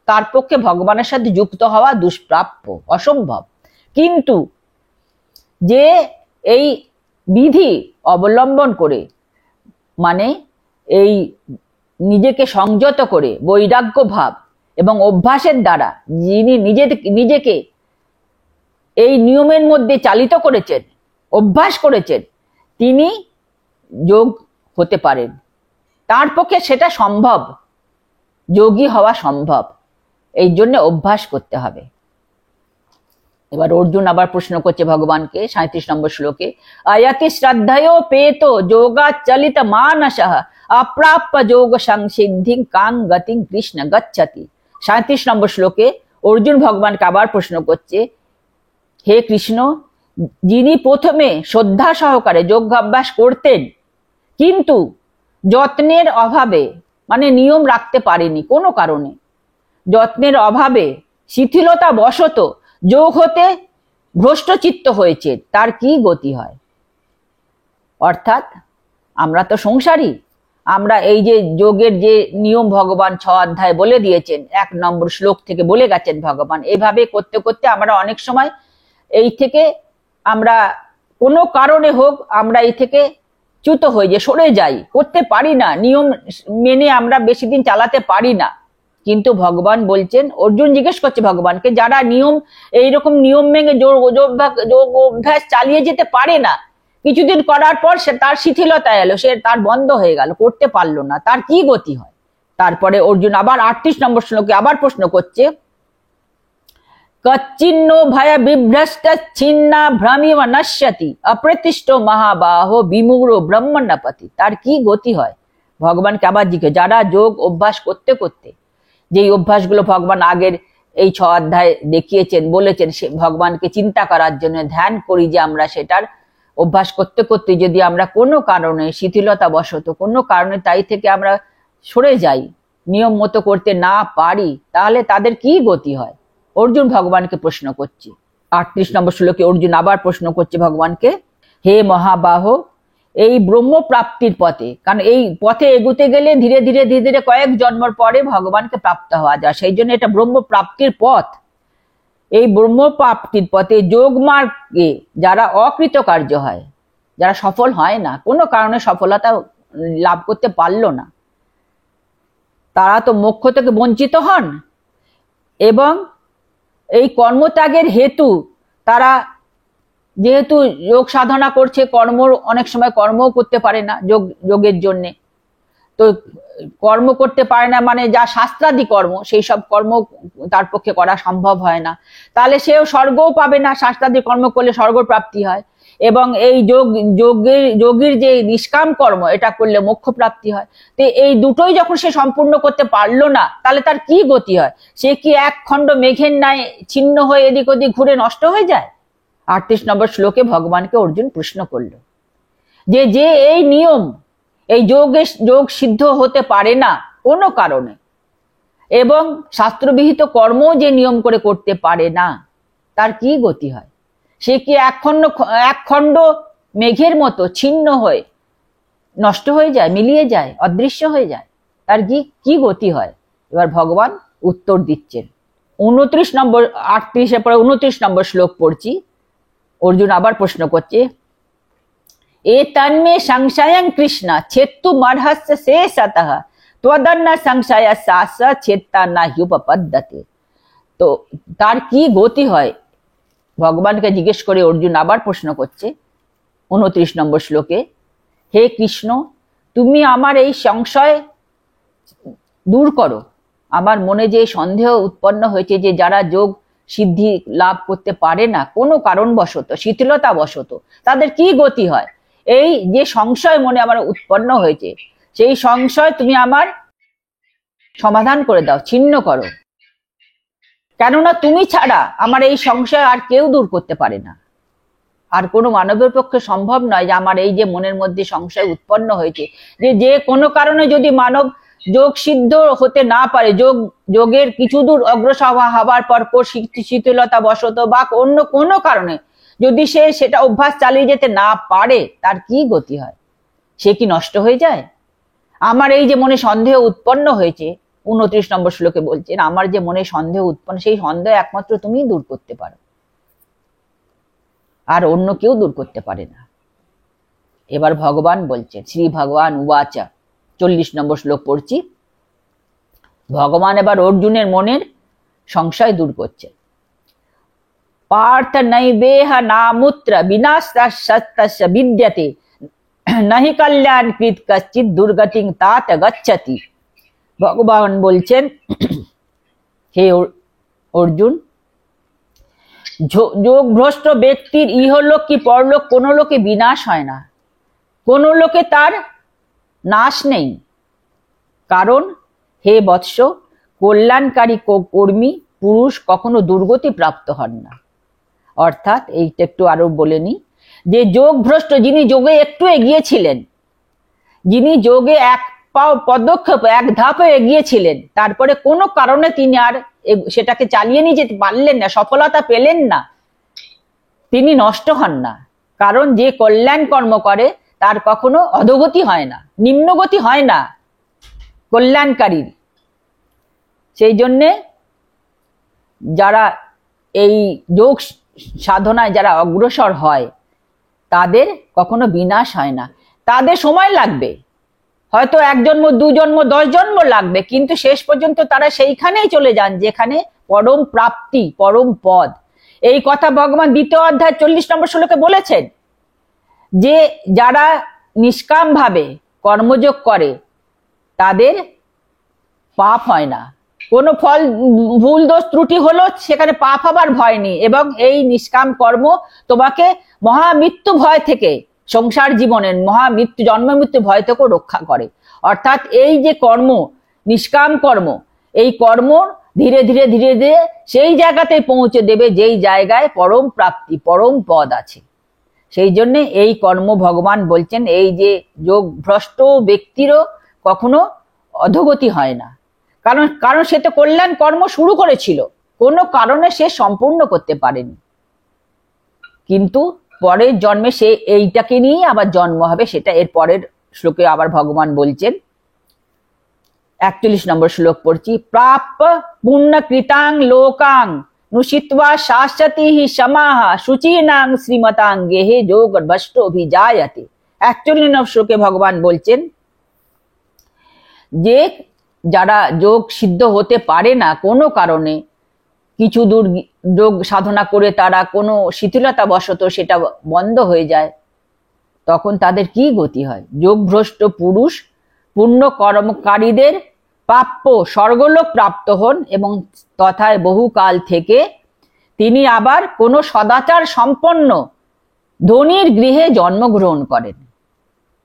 তার পক্ষে ভগবানের সাথে যুক্ত হওয়া দুষ্প্রাপ্য, অসম্ভব। কিন্তু যে এই বিধি অবলম্বন করে, মানে এই নিজেকে সংযত করে বৈরাগ্য ভাব এবং অভ্যাসের দ্বারা যিনি নিজেকে এই নিয়মের মধ্যে চালিত করেছেন, অভ্যাস করেছেন, তিনি যোগ হতে পারেন। তার পক্ষে সেটা সম্ভব, যোগী হওয়া সম্ভব। এই জন্য অভ্যাস করতে হবে। এবার অর্জুন আবার প্রশ্ন করছে ভগবানকে 37 নম্বর শ্লোকে, আয়াতি শ্রদ্ধেয় পেত যোগাচলিত মানসঃ অপ্রাপ্য যোগ সংসিদ্ধিং কাং গতিং কৃষ্ণ গচ্ছতি। 37 নম্বর শ্লোকে অর্জুন ভগবানকে আবার প্রশ্ন করছে, হে কৃষ্ণ, যিনি প্রথমে শ্রদ্ধা সহকারে যোগাভ্যাস করতেন, কিন্তু যত্নের অভাবে, মানে নিয়ম রাখতে পারেনি কোনো কারণে, যত্নের অভাবে শিথিলতা বশত যোগ হতে ভ্রষ্টচিত্ত হয়েছে, তার কি গতি হয়? অর্থাৎ আমরা তো সংসারী, আমরা এই যে যোগের যে নিয়ম ভগবান 6 অধ্যায় বলে দিয়েছেন, 1 নম্বর শ্লোক থেকে বলে গেছেন ভগবান, এইভাবে করতে করতে আমরা অনেক সময় এই থেকে আমরা কোনো কারণে হোক আমরা এই থেকে চ্যুত হয়ে যে সরে যাই, করতে পারি না, নিয়ম মেনে আমরা বেশি দিন চালাতে পারি না। কিন্তু ভগবান বলছেন, অর্জুন জিজ্ঞেস করছে ভগবানকে, যারা নিয়ম এইরকম নিয়ম ভেঙে যোগ অভ্যাস চালিয়ে যেতে পারে না, কিছুদিন করার পর সে তার শিথিলতা এলো, সে তার বন্ধ হয়ে গেল, করতে পারলো না, তার কি গতি হয়? তারপরে অর্জুন আবার 38 নম্বর শ্লোকে আবার প্রশ্ন করছে, কচ্ছিন্ন ভয় বিভ্রষ্ট ছিন্না ভ্রমিব নশ্যতি অপ্রতিষ্ঠ মহাবাহো বিমূঢ় ব্রহ্মণ্যপতি, তার কি গতি হয়? ভগবানকে আবার জিজ্ঞেস, যারা যোগ অভ্যাস করতে করতে, যেই অভ্যাসগুলো ভগবান আগের এই 6 অধ্যায় দেখিয়েছেন, বলেছেন, সে ভগবানকে চিন্তা করার জন্য ধ্যান করি, যে আমরা সেটার অভ্যাস করতে করতে যদি আমরা কোনো কারণে শিথিলতা বশত কোনো কারণে তাই থেকে আমরা সরে যাই, নিয়ম মতো করতে না পারি, তাহলে তাদের কি গতি হয়? অর্জুন ভগবানকে প্রশ্ন করছে। 38 নম্বর শ্লোকে অর্জুন আবার প্রশ্ন করছে ভগবানকে, হে মহাবাহ, এই ব্রহ্ম প্রাপ্তির পথে, কারণ এই পথে এগুতে গেলে ধীরে ধীরে ধীরে ধীরে কয়েক জন্মের পরে ভগবানকে প্রাপ্ত হওয়া যায়, সেই জন্য এটা ব্রহ্ম প্রাপ্তির পথ। এই ব্রহ্ম প্রাপ্তির পথে যোগ মার্গে যারা অকৃতকার্য হয়, যারা সফল হয় না, কোনো কারণে সফলতা লাভ করতে পারলো না, তারা তো মোক্ষ থেকে বঞ্চিত হন, এবং এই কর্মত্যাগের হেতু তারা যেহেতু যোগ সাধনা করছে, অনেক সময় কর্মও করতে পারে না যোগের জন্যে, তো কর্ম করতে পারে না মানে যা শাস্ত্রাদি কর্ম, সেই সব কর্ম তার পক্ষে করা সম্ভব হয় না, তাহলে সেও স্বর্গও পাবে না, শাস্ত্রাদি কর্ম করলে স্বর্গ প্রাপ্তি হয়, এবং এই যোগীর যে নিষ্কাম কর্ম, এটা করলে মোক্ষ প্রাপ্তি হয়। তো এই দুটোই যখন সে সম্পূর্ণ করতে পারলো না, তাহলে তার কি গতি হয়? সে কি এক খণ্ড মেঘের ন্যায় ছিন্ন হয়ে এদিক ওদিক ঘুরে নষ্ট হয়ে যায়? 38 নম্বর শ্লোকে ভগবানকে অর্জুন প্রশ্ন করল, যে এই নিয়ম, এই যোগ সিদ্ধ হতে পারে না কোনো কারণে, এবং শাস্ত্রবিহিত কর্ম যে নিয়ম করে করতে পারে না, তার কি গতি হয়? সে কি এক খণ্ড মেঘের মতো ছিন্ন হয়ে নষ্ট হয়ে যায়, মিলিয়ে যায়, অদৃশ্য হয়ে যায়, তার কি গতি হয়? এবার ভগবান উত্তর দিচ্ছেন। 29 নম্বর 38 পরে 29 নম্বর শ্লোক পড়ছি। অর্জুন আবার প্রশ্ন করছে, এ তন্মে সংশয়ং কৃষ্ণ ছেত্তু মর্হস্য শেষতঃ ত্বদন্য সংশয় সাস ছেত্তা না হ্যুপপদ্যতে। তো তার কি গতি হয়? ভগবানকে জিজ্ঞেস করে অর্জুন আবার প্রশ্ন করছে 29 নম্বর শ্লোকে, হে কৃষ্ণ, তুমি আমার এই সংশয় দূর করো, আমার মনে যে সন্দেহ উৎপন্ন হয়েছে যে যারা যোগ সিদ্ধি লাভ করতে পারে না কোনো কারণবশত, শিথিলতা বশত, তাদের কি গতি হয়? এই যে সংশয় মনে আমার উৎপন্ন হয়েছে, সেই সংশয় তুমি আমার সমাধান করে দাও, ছিন্ন করো, কেননা তুমি ছাড়া আমার এই সংশয় আর কেউ দূর করতে পারে না। আর কোনো মানবের পক্ষে সম্ভব নয় যে আমার এই যে মনের মধ্যে সংশয় উৎপন্ন হয়েছে, যে কোনো কারণে যদি মানব যোগ সিদ্ধ হতে না পারে, যোগের কিছু দূর অগ্রসর হবার পর শিথিলতা বশত বা অন্য কোনো কারণে যদি সে সেটা অভ্যাস চালিয়ে যেতে না পারে, তার কি গতি হয়? সে কি নষ্ট হয়ে যায়? আমার এই যে মনে সন্দেহ উৎপন্ন হয়েছে, 29 নম্বর শ্লোকে বলছেন, আমার যে মনে সন্দেহ উৎপন্ন, সেই সন্দেহ একমাত্র তুমিই দূর করতে পারো, আর অন্য কেউ দূর করতে পারে না। এবার ভগবান বলছেন, শ্রী ভগবান উবাচা, 40 নম্বর শ্লোক পড়ছি। ভগবান এবার অর্জুনের মনের সংশয় দূর করছে। পার্থ নৈবেহ নামুত্র বিনাশস্য বিদ্যতে নহি কল্যাণ কৃত কশ্চিৎ দুর্গতিং তাত গচ্ছতি। ভগবান বলছেন, হে অর্জুন, যোগ ভ্রষ্ট ব্যক্তির ইহলোক কি পরলোক কোন লোকে বিনাশ হয় না, কোন লোকে তার নাশ নেই, কারণ হে বৎস, কল্যাণকারী কর্মী পুরুষ কখনো দুর্গতি প্রাপ্ত হন না। অর্থাৎ এইটা একটু আরো বলে নি, যে যোগ ভ্রষ্ট, যিনি যোগে একটু এগিয়েছিলেন, যিনি যোগে এক পদক্ষেপ এক ধাপে এগিয়েছিলেন, তারপরে কোনো কারণে তিনি আর সেটাকে চালিয়ে নিয়ে যেতে পারলেন না, সফলতা পেলেন না, তিনি নষ্ট হন না। কারণ যে কল্যাণ কর্ম করে তার কখনো অধোগতি হয় না, নিম্নগতি হয় না, কল্যাণকারী। সেই জন্যে যারা এই যোগ সাধনায় যারা অগ্রসর হয় তাদের কখনো বিনাশ হয় না। তাদের সময় লাগবে, হয়তো 1 জন্ম 2 জন্ম 10 জন্ম লাগবে, কিন্তু শেষ পর্যন্ত তারা সেইখানেই চলে যান যেখানে পরম প্রাপ্তি, পরম পদ। এই কথা ভগবান 2য় অধ্যায় 40 নম্বর শ্লোকে বলেছেন যে যারা নিষ্কাম ভাবে কর্মযোগ করে তাদের পাপ হয় না, কোনো ফল ভুল দোষ ত্রুটি হলো সেখানে পাপ হবার ভয় নেই। এবং এই নিষ্কাম কর্ম তোমাকে মহামৃত্যু ভয় থেকে, সংসার জীবনের মহামৃত্যু জন্ম মৃত্যু ভয় থেকেও রক্ষা করে। অর্থাৎ এই যে কর্ম, নিষ্কাম কর্ম, এই কর্ম ধীরে ধীরে ধীরে ধীরে সেই জায়গাতে পৌঁছে দেবে যেই জায়গায় পরম প্রাপ্তি, পরম পদ আছে। সেই জন্য এই কর্ম ভগবান বলছেন এই যে যোগ ভ্রষ্ট ব্যক্তিরও কখনো অধোগতি হয় না। কারণ সে তো কল্যাণ কর্ম শুরু করেছিল, কোনো কারণে সে সম্পূর্ণ করতে পারেনি, কিন্তু পরের জন্মে সে এইটাকে নিয়ে আবার জন্ম হবে। সেটা এর পরের শ্লোকে আবার ভগবান বলছেন, 41 নম্বর শ্লোক পড়ছি, প্রাপ্য পুণ্য কৃতাং লোকাং নুষিত্বা শাশ্বতি হি সমাহ শুচীনাং শ্রীমতাং গেহে যোগ ভ্রষ্ট অভিজায়তে। 41 নম্বর শ্লোকে ভগবান বলছেন যে যারা যোগ সিদ্ধ হতে পারে না কোনো কারণে, কিছু দূর যোগ সাধনা করে তারা কোনো শিথিলতা বশত সেটা বন্ধ হয়ে যায়, তখন তাদের কি গতি হয়? যোগভ্রষ্ট পুরুষ পুণ্য কর্মকারীদের প্রাপ্য স্বর্গলোক প্রাপ্ত হন এবং তথায় বহুকাল থেকে তিনি আবার কোনো সদাচার সম্পন্ন ধনীর গৃহে জন্মগ্রহণ করেন,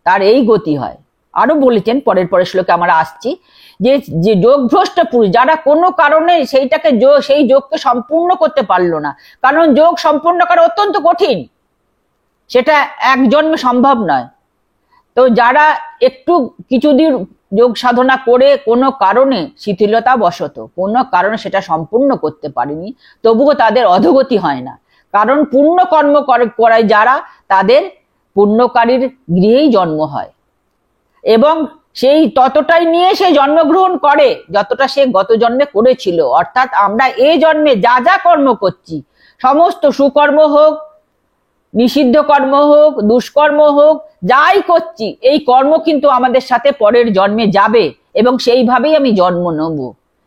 তার এই গতি হয়। আরো বলেছেন পরের শ্লোকে আমরা আসছি যে যোগভ্রষ্ট পুরুষ যারা কোনো কারণে সেই যোগকে সম্পূর্ণ করতে পারলো না, কারণ যোগ সম্পূর্ণ করা অত্যন্ত কঠিন, সেটা এক জন্মে সম্ভব নয়। তো যারা একটু কিছুদিন যোগ সাধনা করে কোনো কারণে শিথিলতা বশত কোনো কারণে সেটা সম্পূর্ণ করতে পারেনি, তবুও তাদের অধোগতি হয় না। কারণ পুণ্য কর্ম করায় যারা, তাদের পুণ্যকারীর গৃহেই জন্ম হয় এবং সেই ততটাই নিয়ে সে জন্মগ্রহণ করে যতটা সে গত জন্মে করেছিল। অর্থাৎ আমরা এই জন্মে যা যা কর্ম করছি, সমস্ত সুকর্ম হোক, নিষিদ্ধ কর্ম হোক, দুষ্কর্ম হোক, যাই করছি, এই কর্ম কিন্তু আমাদের সাথে পরের জন্মে যাবে এবং সেইভাবেই আমি জন্ম নেব।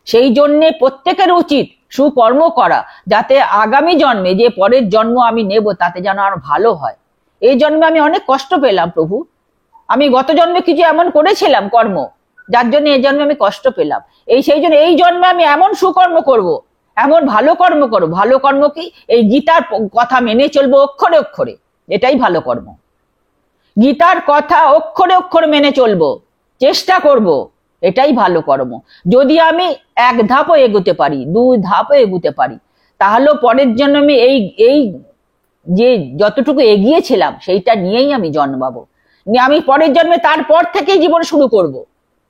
সেই জন্যে প্রত্যেকের উচিত সুকর্ম করা, যাতে আগামী জন্মে যে পরের জন্ম আমি নেব তাতে যেন আর ভালো হয়। এই জন্মে আমি অনেক কষ্ট পেলাম প্রভু, আমি গত জন্মে কিছু এমন করেছিলাম কর্ম যার জন্য এই জন্মে আমি কষ্ট পেলাম, সেই জন্য এই জন্মে আমি এমন সুকর্ম করব, এমন ভালো কর্ম করবো। ভালো কর্ম কি? এই গীতার কথা মেনে চলবো অক্ষরে অক্ষরে, এটাই ভালো কর্ম। গীতার কথা অক্ষরে অক্ষরে মেনে চলবো, চেষ্টা করব, এটাই ভালো কর্ম। যদি আমি 1 ধাপও এগোতে পারি, 2 ধাপও এগোতে পারি, তাহলে পরের জন্য আমি এই যে যতটুকু এগিয়েছিলাম সেইটা নিয়েই আমি জন্মাবো, আমি পরের জন্মে তারপর থেকেই জীবন শুরু করব।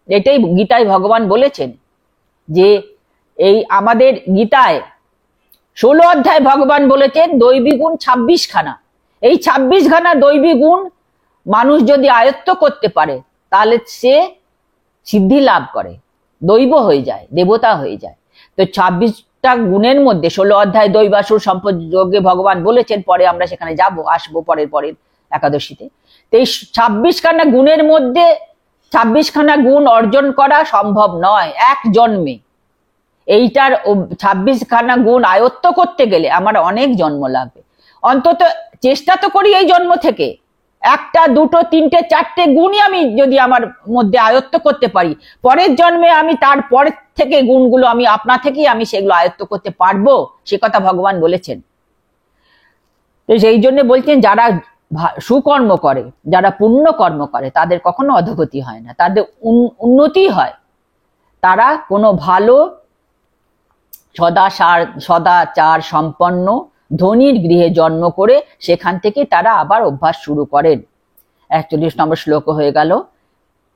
এটাই গীতায় ভগবান বলেছেন। যে এই আমাদের গীতায় 16 অধ্যায় ভগবান বলেছেন দৈবী গুণ 26 খানা। এই 26 খানা দৈবী গুণ মানুষ যদি আয়ত্ত করতে পারে তাহলে সে সিদ্ধি লাভ করে, দৈব হয়ে যায়, দেবতা হয়ে যায়। তো 26টা গুণের মধ্যে 16 অধ্যায় দৈবাসুর সম্পদ যোগে ভগবান বলেছেন, পরে আমরা সেখানে আসবো পরের একাদশীতে। তো এই 26 খানা গুণের মধ্যে 26 খানা গুণ অর্জন করা সম্ভব নয় এক জন্মে। এইটার 26 খানা গুণ আয়ত্ত করতে গেলে আমার অনেক জন্ম লাগবে। অন্তত চেষ্টা তো করি এই জন্ম থেকে 1টা 2টো 3টে 4টে গুণই আমি যদি আমার মধ্যে আয়ত্ত করতে পারি, পরের জন্মে আমি তারপর থেকে গুণগুলো আমি আপনা থেকেই আমি সেগুলো আয়ত্ত করতে পারবো, সে কথা ভগবান বলেছেন। তো সেই জন্য বলছেন যারা সুকর্ম করে, যারা পুণ্য কর্ম করে তাদের কখনো অধোগতি হয় না, তাদের উন্নতি হয়। তারা কোনো ভালো সদাচার সম্পন্ন ধনীর গৃহে জন্ম করে সেখান থেকে তারা আবার অভ্যাস শুরু করেন। 41 নম্বর শ্লোক হয়ে গেল।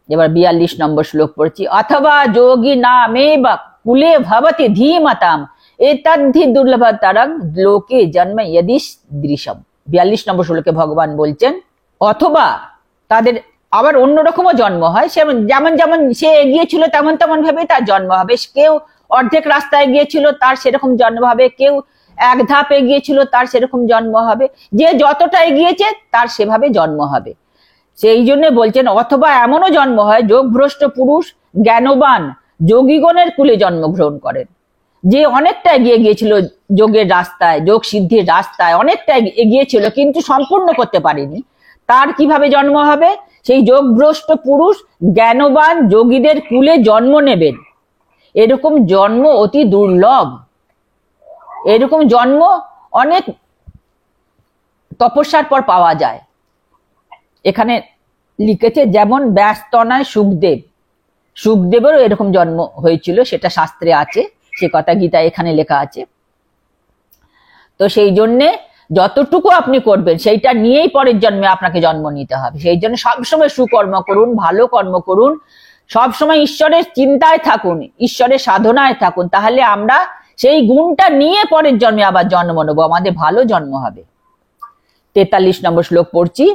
এবার 42 নম্বর শ্লোক পড়ছি। অথবা যোগী নামেব কুলে ভবতি ধীমতাম এতদ্ধি দুর্লভতরং লোকে জন্ম যদিদৃশম। 42 নম্বর শ্লোকে ভগবান বলছেন অথবা তাদের আবার অন্যরকমও জন্ম হয়, যেমন যেমন সে এগিয়েছিল তেমন তেমন ভাবে তার জন্ম হবে। কেউ অর্ধেক রাস্তায় গিয়েছিল তার সেরকম জন্ম হবে, কেউ এক ধাপ এগিয়েছিল তার সেরকম জন্ম হবে, যে যতটা এগিয়েছে তার সেভাবে জন্ম হবে। সেই জন্য বলছেন অথবা এমনও জন্ম হয় যোগভ্রষ্ট পুরুষ জ্ঞানবান যোগীগণের কুলে জন্মগ্রহণ করেন, যে অনেকটা এগিয়ে গিয়েছিল যোগের রাস্তায়, যোগ সিদ্ধির রাস্তায় অনেকটা এগিয়েছিল কিন্তু সম্পূর্ণ করতে পারেনি, তার কিভাবে জন্ম হবে? সেই যোগভ্রষ্ট পুরুষ জ্ঞানবান যোগীদের কুলে জন্ম নেবেন। এরকম জন্ম অতি দুর্লভ, এরকম জন্ম অনেক তপস্যার পর পাওয়া যায়। এখানে লিখেছে যেমন ব্যস্তনায় সুখদেবেরও এরকম জন্ম হয়েছিল, সেটা শাস্ত্রে আছে, সে কথা গীতা এখানে লেখা আছে। তো সেই জন্যে যতটুকু আপনি করবেন সেইটা নিয়েই পরের জন্মে আপনাকে জন্ম নিতে হবে। সেই জন্য সবসময় সুকর্ম করুন, ভালো কর্ম করুন, সবসময় ঈশ্বরের চিন্তায় থাকুন, ঈশ্বরের সাধনায় থাকুন, তাহলে আমরা সেই গুণটা নিয়ে পরের জন্মে আবার জন্ম নেব, আমাদের ভালো জন্ম হবে। 43 নম্বর শ্লোক পড়ছি।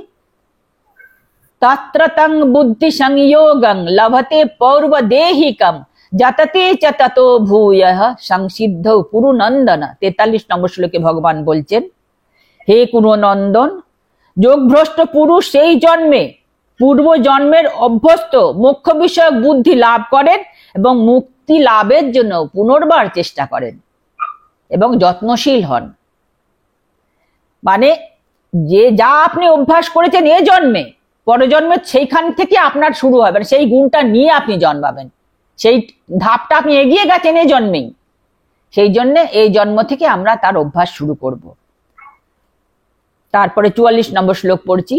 তত্রতং বুদ্ধি সংযোগং লভতে পৌর্ব দেহিকম যততে চ ততো ভূয়ঃ সংসিদ্ধ কুরুনন্দন। 43 নম্বর শ্লোকে ভগবান বলছেন হে কুরুনন্দন, যোগভ্রষ্ট পুরুষ সেই জন্মে পূর্ব জন্মের অভ্যস্ত মোক্ষ বিষয়ক বুদ্ধি লাভ করেন এবং মুক্তি লাভের জন্য পুনর্বার চেষ্টা করেন এবং যত্নশীল হন। মানে যে যা আপনি অভ্যাস করেছেন এ জন্মে, পরজন্মে সেইখান থেকে আপনার শুরু হবে, সেই গুণটা নিয়ে আপনি জন্মাবেন, সেই ধাপটা আপনি এগিয়ে গেছেন এই জন্মেই, সেই জন্য এই জন্ম থেকে আমরা তার অভ্যাস শুরু করব। তারপরে 44 নম্বর শ্লোক পড়ছি।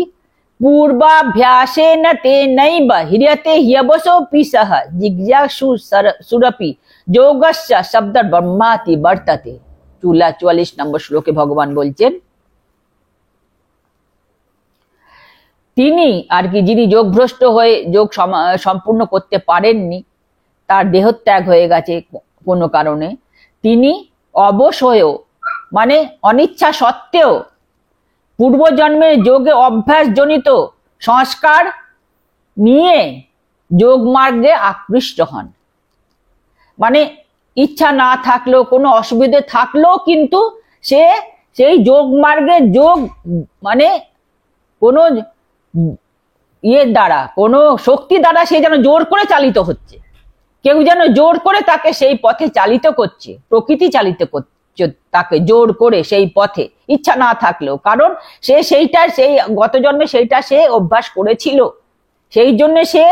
পূর্বাভ্যাসেন তে নৈব হিরিয়তে হ্যবসোপি সহ জিজ্ঞাসু সুরপি যোগস্য শব্দ ব্রহ্মাতি বর্ততে। 44 নম্বর শ্লোকে ভগবান বলছেন তিনি আর কি, যিনি যোগভ্রষ্ট হয়ে যোগ সম্পূর্ণ করতে পারেননি, তার দেহত্যাগ হয়ে গেছে কোনো কারণে, তিনি অবশ হয়েও মানে অনিচ্ছা সত্ত্বেও পূর্বজন্মের যোগে অভ্যাস জনিত সংস্কার নিয়ে যোগ মার্গে আকৃষ্ট হন। মানে ইচ্ছা না থাকলেও, কোনো অসুবিধে থাকলেও কিন্তু সে সেই যোগ মার্গে যোগ মানে কোনো ইয়ের দ্বারা, কোনো শক্তি দ্বারা সে যেন জোর করে চালিত হচ্ছে, কেউ যেন জোর করে তাকে সেই পথে চালিত করছে, প্রকৃতি চালিত করছে তাকে জোর করে সেই পথে, ইচ্ছা না থাকলেও, কারণ সে সেইটা সেই গত জন্মে সেইটা সে অভ্যাস করেছিল, সেই জন্য সে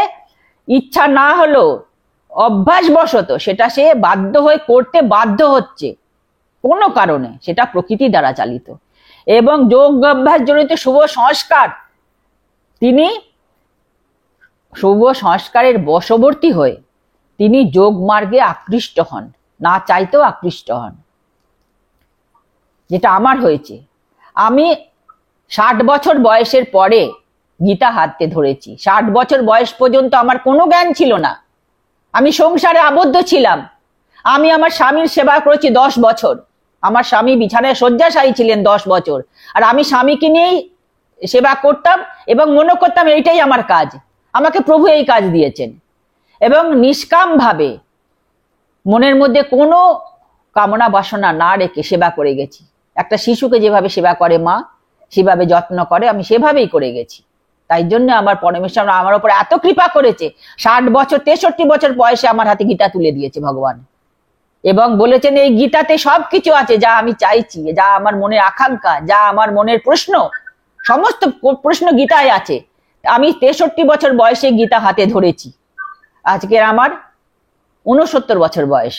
ইচ্ছা না হলো অভ্যাসবশত সেটা সে বাধ্য হয়ে করতে বাধ্য হচ্ছে কোনো কারণে, সেটা প্রকৃতি দ্বারা চালিত। এবং যোগ অভ্যাস জনিত শুভ সংস্কার, তিনি শুভ সংস্কারের বশবর্তী হয়ে তিনি যোগ মার্গে আকৃষ্ট হন, না চাইতেও আকৃষ্ট হন, যেটা আমার হয়েছে। আমি 60 বছর বয়সের পরে গীতা হাতে ধরেছি। 60 বছর বয়স পর্যন্ত আমার কোনো জ্ঞান ছিল না, আমি সংসারে আবদ্ধ ছিলাম। আমি আমার স্বামীর সেবা করেছি 10 বছর, আমার স্বামী বিছানায় শয্যাশায়ী ছিলেন 10 বছর, আর আমি স্বামীকে নিয়েই সেবা করতাম এবং মনে করতাম এইটাই আমার কাজ, আমাকে প্রভু এই কাজ দিয়েছেন। এবং নিষ্কাম ভাবে মনের মধ্যে কোনো কামনা বাসনা না রেখে সেবা করে গেছি। একটা শিশুকে যেভাবে সেবা করে মা, সেভাবে যত্ন করে, আমি সেভাবেই করে গেছি। তাই জন্য আমার পরমেশ্বর আমার উপর এত কৃপা করেছে, 60 বছর 63 বছর বয়সে আমার হাতে গীতা তুলে দিয়েছে ভগবান, এবং বলেছেন এই গীতাতে সবকিছু আছে যা আমি চাইছি, যা আমার মনের আকাঙ্ক্ষা, যা আমার মনের প্রশ্ন, সমস্ত প্রশ্ন গীতায় আছে। আমি 63 বছর বয়সে গীতা হাতে ধরেছি, আজকের আমার 69 বছর বয়স।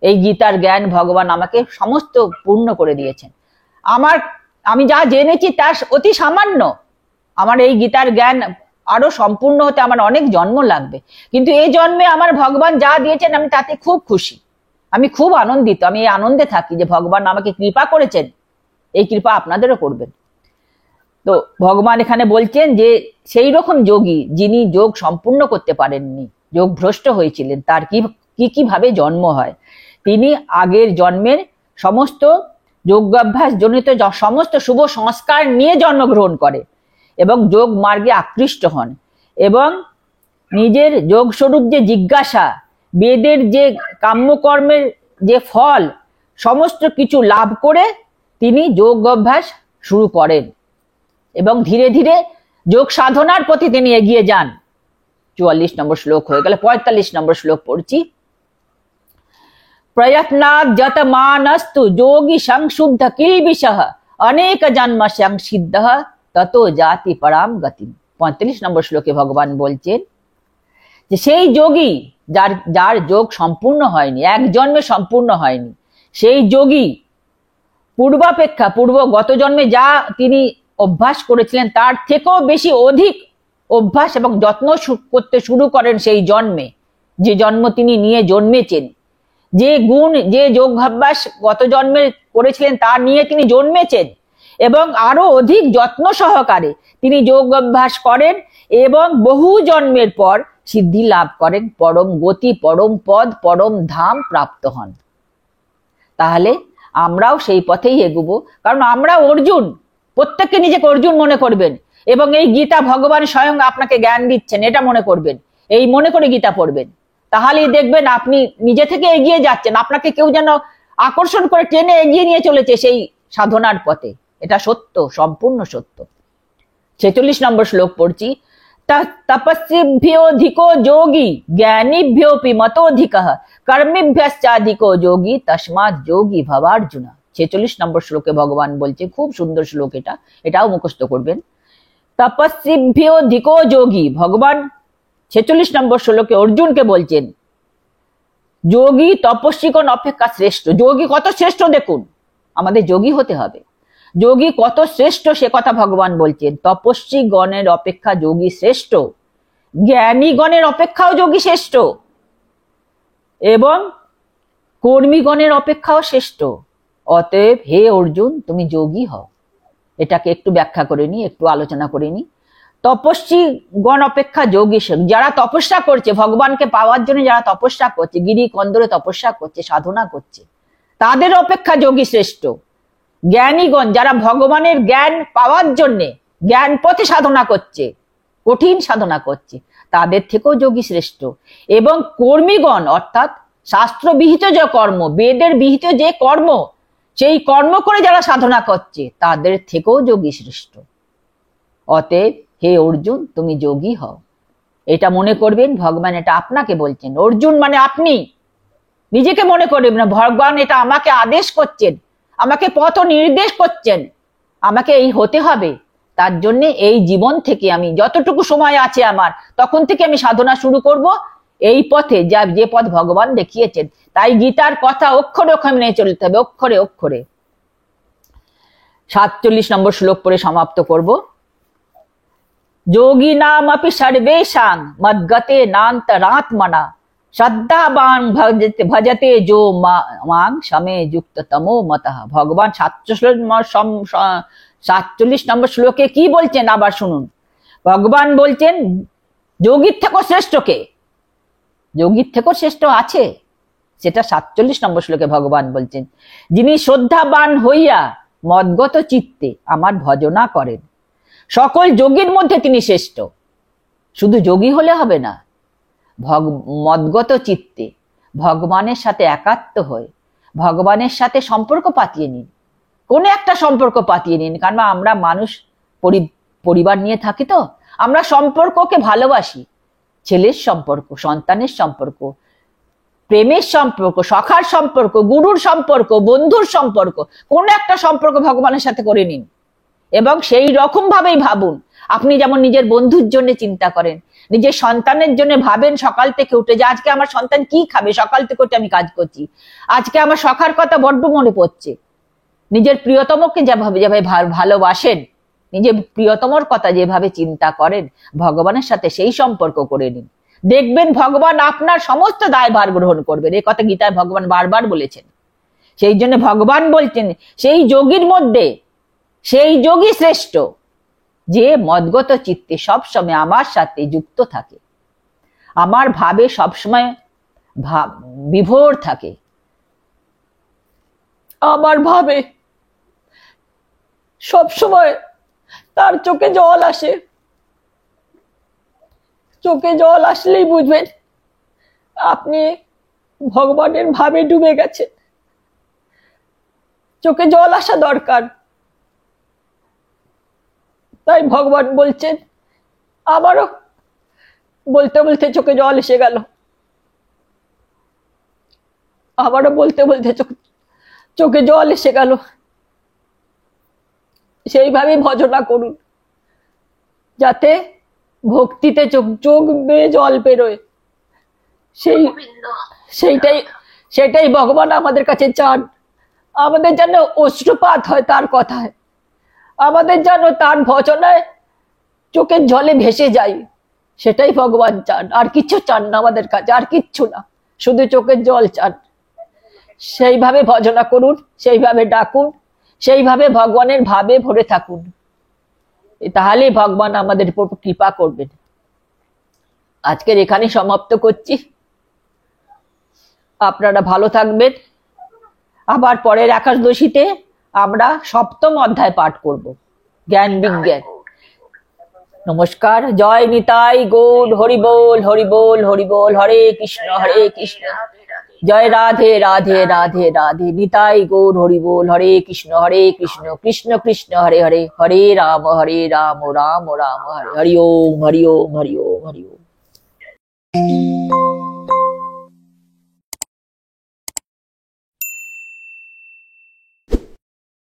এই গীতার জ্ঞান ভগবান আমাকে সমস্ত পূর্ণ করে দিয়েছেন। আমি যা জেনেছি তা অতি সামান্য, আমার এই গীতার জ্ঞান আরো সম্পূর্ণ হতে আমার অনেক জন্ম লাগবে, কিন্তু এই জন্মে আমার ভগবান যা দিয়েছেন আমি তাতে খুব খুশি, আমি খুব আনন্দিত, আমি এই আনন্দে থাকি যে ভগবান আমাকে কৃপা করেছেন। এই কৃপা আপনাদেরও করবেন। তো ভগবান এখানে বলছেন যে সেই রকম যোগী যিনি যোগ সম্পূর্ণ করতে পারেননি, যোগ ভ্রষ্ট হয়েছিলেন, তার কিভাবে জন্ম হয়। তিনি আগের জন্মের সমস্ত যোগাভ্যাস জনিত সমস্ত শুভ সংস্কার নিয়ে জন্মগ্রহণ করে এবং যোগ মার্গে আকৃষ্ট হন এবং নিজের যোগ স্বরূপ যে জিজ্ঞাসা, বেদের যে কাম্যকর্মের যে ফল, সমস্ত কিছু লাভ করে তিনি যোগ অভ্যাস শুরু করেন এবং ধীরে ধীরে যোগ সাধনার প্রতি তিনি এগিয়ে যান। 44 নম্বর শ্লোক হয়ে গেল। 45 নম্বর শ্লোক পড়ছি। প্রয়ত্নাৎ যতমানস্তু যোগী সংশুদ্ধ কিলবিষঃ অনেক জন্ম সংসিদ্ধ ততো জাতি পরাম গতি। 45 নম্বর শ্লোকে ভগবান বলছেন যে সেই যোগী যার যোগ সম্পূর্ণ হয়নি, এক জন্মে সম্পূর্ণ হয়নি, সেই যোগী গত জন্মে যা তিনি অভ্যাস করেছিলেন তার থেকেও বেশি অধিক অভ্যাস এবং যত্ন করতে শুরু করেন সেই জন্মে, যে জন্ম তিনি নিয়ে জন্মেছেন, যে গুণ যে যোগাভ্যাস গত জন্মে করেছিলেন তা নিয়ে তিনি জন্মেছেন এবং আরো অধিক যত্ন সহকারে তিনি যোগ অভ্যাস করেন এবং বহু জন্মের পর সিদ্ধি লাভ করেন, পরম গতি, পরম পদ, পরম ধাম প্রাপ্ত হন। তাহলে আমরাও সেই পথেই এগুবো, কারণ আমরা অর্জুন। প্রত্যেককে নিজেকে অর্জুন মনে করবেন এবং এই গীতা ভগবান স্বয়ং আপনাকে জ্ঞান দিচ্ছেন, এটা মনে করবেন, এই মনে করে গীতা পড়বেন। তাহলেই দেখবেন আপনি নিজে থেকে এগিয়ে যাচ্ছেন, আপনাকে কেউ যেন আকর্ষণ করে টেনে এগিয়ে নিয়ে চলেছে সেই সাধনার পথে। এটা সত্য, সম্পূর্ণ সত্য। 46 নম্বর শ্লোক পড়ছি। তপস্বিভ্যোধিকো যোগী জ্ঞানীভ্যোপি মতোধিকঃ কর্মীভ্যশ্চাধিকো যোগী তস্মাৎ যোগী ভবার্জুন। 46 নম্বর শ্লোকে ভগবান বলছে, খুব সুন্দর শ্লোক এটা, এটাও মুখস্থ করবেন। তপস্বিভ্যোধিকো যোগী, ভগবান 46 নম্বর শ্লোকে অর্জুনকে বলছেন যোগী তপস্বীগণ অপেক্ষা শ্রেষ্ঠ। যোগী কত শ্রেষ্ঠ দেখুন, আমাদের যোগী হতে হবে। যোগী কত শ্রেষ্ঠ সে কথা ভগবান বলছেন। তপস্বী গণের অপেক্ষা যোগী শ্রেষ্ঠ, জ্ঞানী গণের অপেক্ষাও যোগী শ্রেষ্ঠ এবং কর্মীগণের অপেক্ষাও শ্রেষ্ঠ। অতএব হে অর্জুন, তুমি যোগী হও। এটাকে একটু ব্যাখ্যা করে নি, একটু আলোচনা করে নি। তপস্বী গণ অপেক্ষা যোগী, যারা তপস্যা করছে ভগবানকে পাওয়ার জন্য, যারা তপস্যা করছে, গিরি কন্দরে তপস্যা করছে, সাধনা করছে, তাদের অপেক্ষা যোগী শ্রেষ্ঠ। জ্ঞানীগণ, যারা ভগবানের জ্ঞান পাওয়ার জন্যে জ্ঞান পথে সাধনা করছে, কঠিন সাধনা করছে, তাদের থেকেও যোগী শ্রেষ্ঠ। এবং কর্মীগণ, অর্থাৎ শাস্ত্র বিহিত যে কর্ম, বেদের বিহিত যে কর্ম, সেই কর্ম করে যারা সাধনা করছে, তাদের থেকেও যোগী শ্রেষ্ঠ। অতএব হে অর্জুন, তুমি যোগী হও। এটা মনে করবেন, ভগবান এটা আপনাকে বলছেন। অর্জুন মানে আপনি নিজেকে মনে করবেন না, ভগবান এটা আমাকে আদেশ করছেন, আমাকে পথ নির্দেশ করছেন, আমাকে এই হতে হবে। তার জন্য এই জীবন থেকে আমি যতটুকু সময় আছে আমার, তখন থেকে আমি সাধনা শুরু করব এই পথে, যে পথ ভগবান দেখিয়েছেন। তাই গীতার কথা অক্ষরে অক্ষরে মেনে চলতে হবে, অক্ষরে অক্ষরে। 47 নম্বর শ্লোক পড়ে সমাপ্ত করব। যোগী নাম আপি সর্বেশাং মদ্গতে নান্তরাত্মনা শ্রদ্ধাবান ভজতে যো মাং সমে যুক্ত তমো মতঃ। ভগবান 47 নম্বর শ্লোকে কি বলছেন আবার শুনুন। ভগবান বলছেন যোগীর থেকেও শ্রেষ্ঠ কে? যোগীর থেকেও শ্রেষ্ঠ আছে, সেটা 47 নম্বর শ্লোকে ভগবান বলছেন, যিনি শ্রদ্ধাবান হইয়া মদগত চিত্তে আমার ভজনা করেন। সকল যোগীর মধ্যে তিনি শ্রেষ্ঠ। শুধু যোগী হলে হবে না, মদগত চিত্তে ভগবানের সাথে একাত্ম হয়ে ভগবানের সাথে সম্পর্ক পাতিয়ে নিন। কোনো একটা সম্পর্ক পাতিয়ে নিন, কারণ আমরা মানুষ, পরিবার নিয়ে থাকি, তো আমরা সম্পর্ককে ভালোবাসি। ছেলের সম্পর্ক, সন্তানের সম্পর্ক, প্রেমের সম্পর্ক, সখার সম্পর্ক, গুরুর সম্পর্ক, বন্ধুর সম্পর্ক, কোন একটা সম্পর্ক ভগবানের সাথে করে নিন এবং সেই রকম ভাবেই ভাবুন। আপনি যেমন নিজের বন্ধুর জন্য চিন্তা করেন, নিজের সন্তানের জন্য ভাবেন সকাল থেকে উঠে যে আজকে আমার সন্তান কি খাবে, সকাল থেকে উঠে আমি কাজ করছি, আজকে আমার সখার কথা বড্ড মনে পড়ছে। নিজের প্রিয়তমকে যেভাবে ভালোবাসেন, নিজের প্রিয়তমর কথা যেভাবে চিন্তা করেন, ভগবানের সাথে সেই সম্পর্ক করে নিন। দেখবেন ভগবান আপনার সমস্ত দায়ভার গ্রহণ করবেন। এই কথা গীতায় ভগবান বারবার বলেছেন। সেই জন্য ভগবান বলছেন সেই যোগীর মধ্যে সেই যোগী শ্রেষ্ঠ যে মদগত চিত্তে সবসময় আমার সাথে যুক্ত থাকে, আমার ভাবে সবসময় বিভোর থাকে, আমার ভাবে সবসময় তার চোখে জল আসে, চোখে জল আসলেই বুঝবেন আপনি ভগবানের ভাবে ডুবে গেছেন। চোখে জল আসা দরকার। তাই ভগবান বলছেন, আবারও বলতে বলতে চোখে জল এসে গেল, আবারও বলতে বলতে চোখে জল এসে গেল। সেইভাবে ভজনা করুন যাতে ভক্তিতে চোখ চোখ বেয়ে জল বেরোয়। সেটাই ভগবান আমাদের কাছে চান। আমাদের যেন অশ্রুপাত হয় তার কথায়, আমাদের যেন তার ভজনায় চোখের জলে ভেসে যাই, সেটাই ভগবান চান। আর কিচ্ছু চান না আমাদের কাছে, আর কিচ্ছু না, শুধু চোখের জল চান। সেইভাবে ভজনা করুন, সেইভাবে ডাকুন, সেইভাবে ভগবানের ভাবে ভরে থাকুন, তাহলে ভগবান আমাদের উপর কৃপা করবেন। আজকের এখানে সমাপ্ত করছি। আপনারা ভালো থাকবেন। আবার পরের একাদশীতে আমরা 7ম অধ্যায় পাঠ করব, জ্ঞান বিজ্ঞান। নমস্কার। জয় নিতাই গৌর। হরি বল হরি বল হরি বল। হরে কৃষ্ণ হরে কৃষ্ণ, জয় রাধে রাধে রাধে রাধে। নিতাই গৌর হরি বল। হরে কৃষ্ণ কৃষ্ণ কৃষ্ণ হরে হরে, হরে রাম রাম রাম হরে হরি ওম হরি ওম হরি ওম হরি ওম।